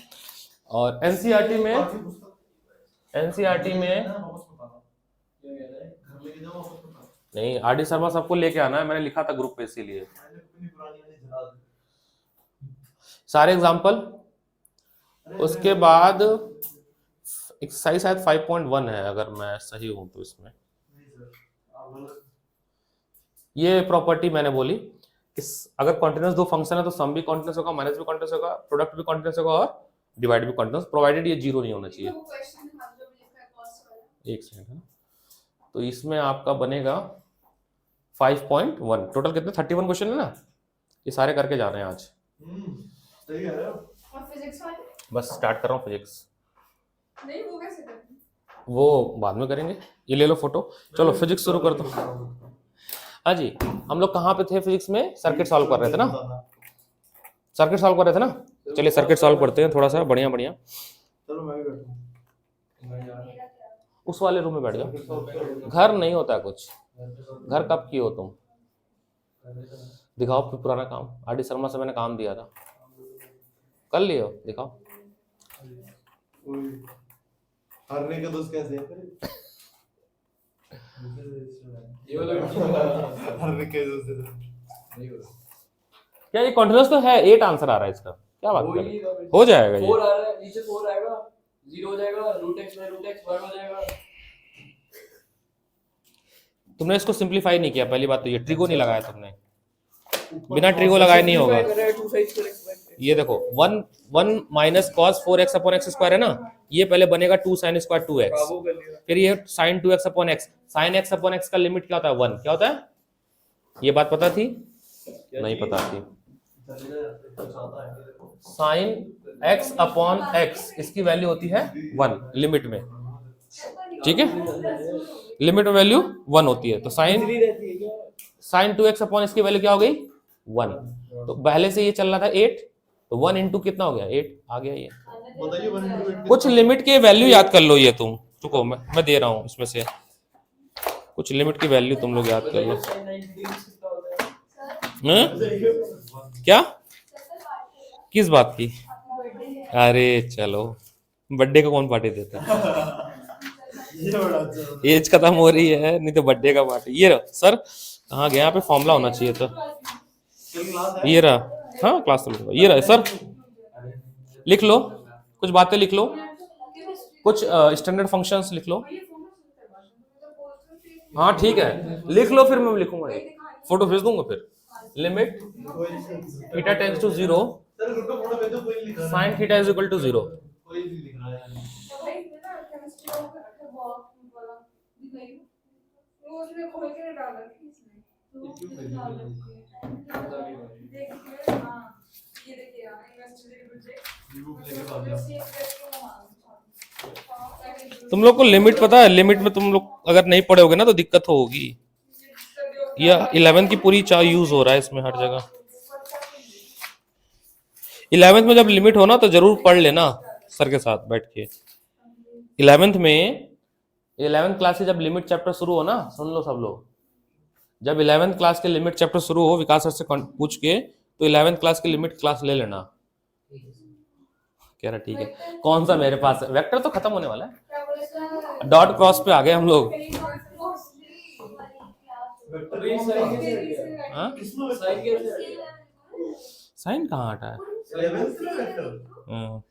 और एनसीईआरटी में क्या कह रहा है? घर लेके जाओ वापस बता। नहीं, आरडी शर्मा सबको लेके आना है, मैंने लिखा था ग्रुप पे इसीलिए। मैंने अपनी पुरानी वाली जला दी। सारे एग्जाम्पल। अरे उसके बाद एक्सरसाइज शायद 5.1 है अगर मैं सही हूं तो इसमें नहीं सर आप गलत। ये प्रॉपर्टी मैंने बोली, इस अगर कॉन्टिन्यूस दो फंक्शन है तो सम भी कॉन्टिन्यूस होगा, माइनस भी कॉन्टिन्यूस होगा, प्रोडक्ट भी कॉन्टिन्यूस होगा और डिवाइड भी कॉन्टिन्यूस, प्रोवाइडेड ये जीरो नहीं होना चाहिए। वो क्वेश्चन हम जो भी लिखा है कॉस्ट वाला। एक सेकंड है, तो इसमें आपका बनेगा 5.1। टोटल कितने 31 क्वेश्चन है ना, ये सारे करके जा रहे हैं आज। सही कह रहे हो। और फिजिक्स वाले बस स्टार्ट कर रहा हूँ फिजिक्स, नहीं, वो कैसे करते हैं? वो बाद में करेंगे। ये ले लो फोटो, चलो फिजिक्स शुरू करता हूँ। हाँ जी, हम लोग कहाँ पे थे फिजिक्स में, सर्किट सॉल्व कर रहे थे ना, सर्किट सॉल्व कर रहे थे ना। चलिए सर्किट सॉल्व करते हैं थोड़ा सा बढ़िया बढ़िया। चलो मैं भी बैठूं। उस वाले रूम में बैठ जाओ, घर नहीं होता है कुछ, घर कब किए हो तुम, दिखाओ फिर पुराना काम। आरडी शर्मा से मैंने काम दिया था, कर लिए हो, दिखाओ। कोई हारने का दोस्त कैसे है? ये वाला हारने के दोस्त नहीं होगा। क्या ये कॉन्टिन्यूस तो है, 8 आंसर आ रहा है इसका, क्या बात कर रहे हैं? हो जाएगा ये। 4 आ रहा है, नीचे 4 आएगा, 0 हो जाएगा, √x में √x 1 हो जाएगा। तुमने इसको सिंपलीफाई नहीं किया, पहली बात तो ये ट्रिगो नहीं लगाया तुमने, बिना ट्रिगो लगाए नहीं होगा। ये देखो 1 minus cos 4x upon x square है ना, ये पहले बनेगा 2 साइन स्क्वायर 2x, फिर ये sine 2x upon x, sine x upon x का लिमिट क्या होता है 1, क्या होता है, ये बात पता थी? नहीं पता थी। साइन x अपॉन x इसकी वैल्यू होती है 1 लिमिट में, ठीक है, लिमिट में वैल्यू 1 होती है, तो साइन 2x अपॉन इसकी वैल्यू क्या हो गई 1। तो पहले से ये चल रहा था 8, तो 1 इंटू कितना हो गया 8 आ गया ये। बताइए 1 into 8 कुछ लिमिट के वैल्यू याद कर लो, ये तुम रुको, मैं दे रहा हूँ इसमें से कुछ लिमिट की वैल्यू तुम लोग याद कर लो। क्या, किस बात की? अरे चलो, बर्थडे का कौन पार्टी देता है? ये बड़ा अच्छा। एज खत्म हो रही है, नहीं तो बर्थडे का पार्टी। ये रहा सर, कहाँ गया, यहाँ पे फॉर्मूला होना चाहिए था। क्लास है? ये रहा, हाँ क्लास तो लूंगा। ये रहा सर, लिख लो कुछ बातें, लिख लो कुछ स्टैंडर्ड फंक्शंस लिख लो। हाँ ठीक है, लिख लो, फिर मैं लिखूंगा, ये फोटो भेज दूंगा। फिर limit theta tends to 0 sir group में फोटो भेज दो, कोई नहीं लिख रहा है। Sine theta is equal to 0। कोई नहीं लिख रहा है। तो भाई इसमें ना केमिस्ट्री का बॉक्स वाला दिखाई, वो उसमें खोल के डाला थी इसमें, तो डाल रखी है। देखिए हां, ये देखिए यार इन्वेस्टिगेटिव प्रोजेक्ट ग्रुप लेके भाग जा। तुम लोग को लिमिट पता है, लिमिट में तुम लोग अगर नहीं पढ़ोगे ना तो दिक्कत होगी। यह 11th की पूरी चार यूज हो रहा है इसमें हर जगह। 11th में जब लिमिट हो ना तो जरूर पढ़ लेना सर के साथ बैठ के। 11th में 11th क्लास से जब लिमिट चैप्टर शुरू हो ना, सुन लो सब लोग, जब 11th क्लास के लिमिट चैप्टर शुरू हो विकास सर से पूछ के, तो 11th क्लास की लिमिट क्लास ले लेना। कह रहा ठीक है, कौन सा मेरे पास है? वेक्टर तो खत्म होने वाला है, क्या बोले सर, डॉट क्रॉस पे आ गए हम लोग। हाँ? साइन कहाँ हटा है? 11th में वेक्टर। हाँ।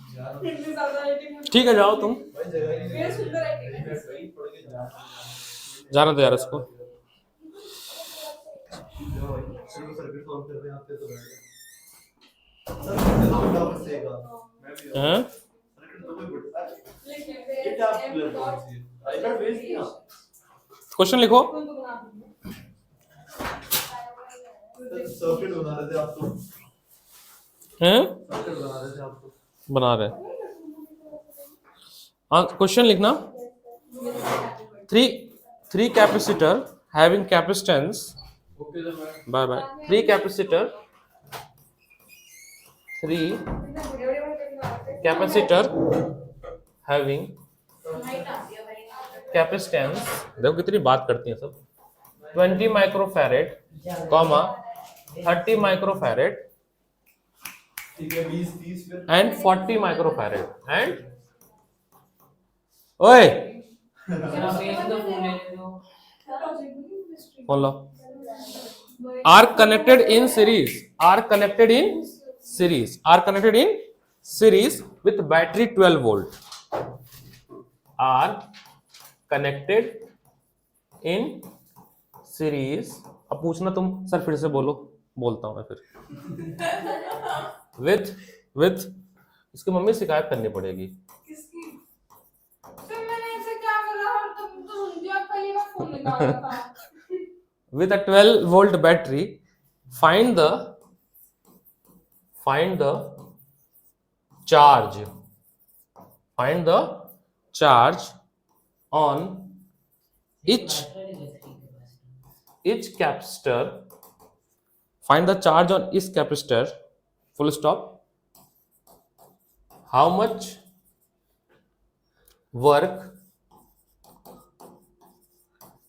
इतनी ज्यादा rating ठीक है जाओ तुम, भाई जगह ही नहीं मेरे सुंदर rating है। वही पढ़ के जा जाना दो यार इसको। शुरू सर्किट सॉल्व कर रहे हैं आपके तो बैठ सर्किट तो फटाफट से का मैं भी हैं? सर्किट तो कोई बड़ा लिख ये क्या आप क्लियर कर दीजिए आई कार्ड भेज दिया क्वेश्चन लिखो। सर्किट बना रहे थे आप तो हैं? सर्किट बना रहे थे आप तो बना रहे। हाँ क्वेश्चन लिखना। Three capacitor having capacitance, okay sir मैं bye bye, three capacitor, three capacitor having capacitance, देखो कितनी बात करती हैं सब, 20 माइक्रोफैरेड कॉमा 30 माइक्रोफैरेड ठीक है 20 30 फिर एंड 40 माइक्रोफैरेड एंड ओए जरा पेज का फोन ले लो फोन लो, are connected in series, are connected in series, are connected in series with battery 12 volt, are connected in series। अब पूछना तुम, सर फिर से बोलो, बोलता हूं मैं फिर। with इसकी मम्मी शिकायत करनी पड़ेगी। किसकी? फिर मैंने इसे क्या बोला और तुम तो सुन दिया, पहले मैं फोन निकाला था। with a 12 volt battery, find the charge, find the charge on each capacitor, find the charge on each capacitor, full stop, how much work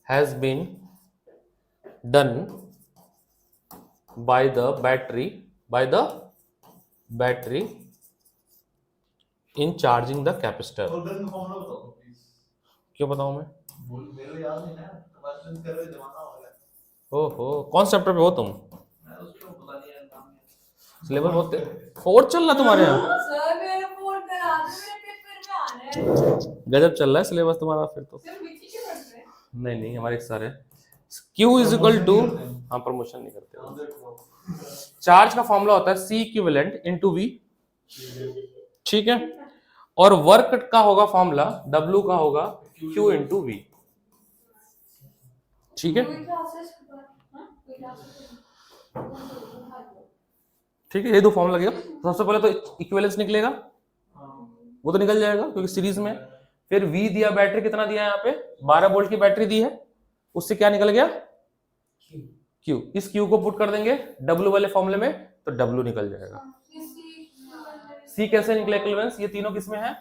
has been done by the battery in charging the capacitor। और दिन formula बताओ please क्यों बताऊं मैं? बोल मेरे को याद नहीं ना तुम्हारे दिन कर रहे जमाना हो गया ओहो, कौन से चैप्टर पे हो तुम? मैं उसको पता नहीं यार नाम नहीं सिलेबस होते फोर्थ चल रहा तुम्हारे यहाँ? सर मेरे फोन करा दो, मेरे पेपर में आना है। गजब चल रहा है सिलेबस तुम्हारा फिर तो। सिर्फ विकी के पढ़ रहे हैं। नहीं हमारे एक सर है, Q इज इक्वल टू, हाँ प्रमोशन नहीं करते हो। चार्ज का फॉर्मूला होता है C इक्विवेलेंट इनटू V, ठीक है, और वर्क का होगा फॉर्मूला W का होगा Q इनटू V, ठीक है, कोई क्लासेस के बाद, हां कोई क्लासेस ठीक है, ये दो फॉर्मूला लगेगा। सबसे पहले तो इक्विवेलेंस निकलेगा, वो तो निकल जाएगा क्योंकि सीरीज में। फिर V दिया, बैटरी कितना दिया है यहाँ पे, 12 वोल्ट की बैटरी दी है, उससे क्या निकल गया Q, इस Q को पुट कर देंगे W वाले फॉर्मूले में तो W निकल जाएगा। C कैसे निकले इक्विवेलेंस, ये तीनों किस में है,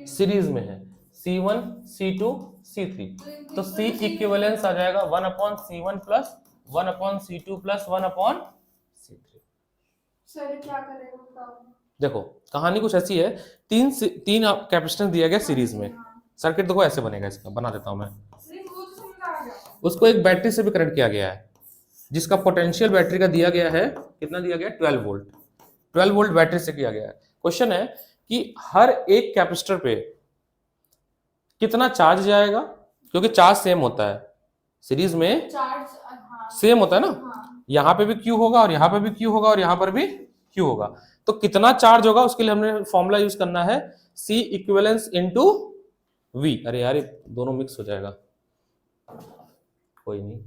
सीरीज में है, C1 C2 C3, तो C इक्विवेलेंस आ जाएगा 1/C1 plus 1/C2 plus 1/C3। Sir क्या करेगा बताओ। देखो कहानी कुछ ऐसी है, तीन कैपेसिटेंस दिया गया सीरीज में, सर्किट देखो ऐसे बनेगा, इसका बना देता हूं मैं। सिर्फ वो तो समझ आ गया। उसको एक बैटरी से भी कनेक्ट किया गया है, जिसका पोटेंशियल बैटरी का दिया गया है, कितना दिया गया, 12 वोल्ट, 12 वोल्ट बैटरी से किया गया है। क्वेश्चन है कि हर एक कैपेसिटर पे कितना चार्ज जाएगा, क्योंकि चार्ज सेम होता है सीरीज में, चार्ज हां सेम होता है ना, हां यहाँ पे भी Q होगा और यहाँ पे भी Q होगा और यहाँ पर भी Q होगा, तो कितना चार्ज होगा उसके लिए हमने फॉर्मूला यूज करना है C इक्विवेलेंस इनटू V। अरे यार ये दोनों मिक्स हो जाएगा, कोई नहीं।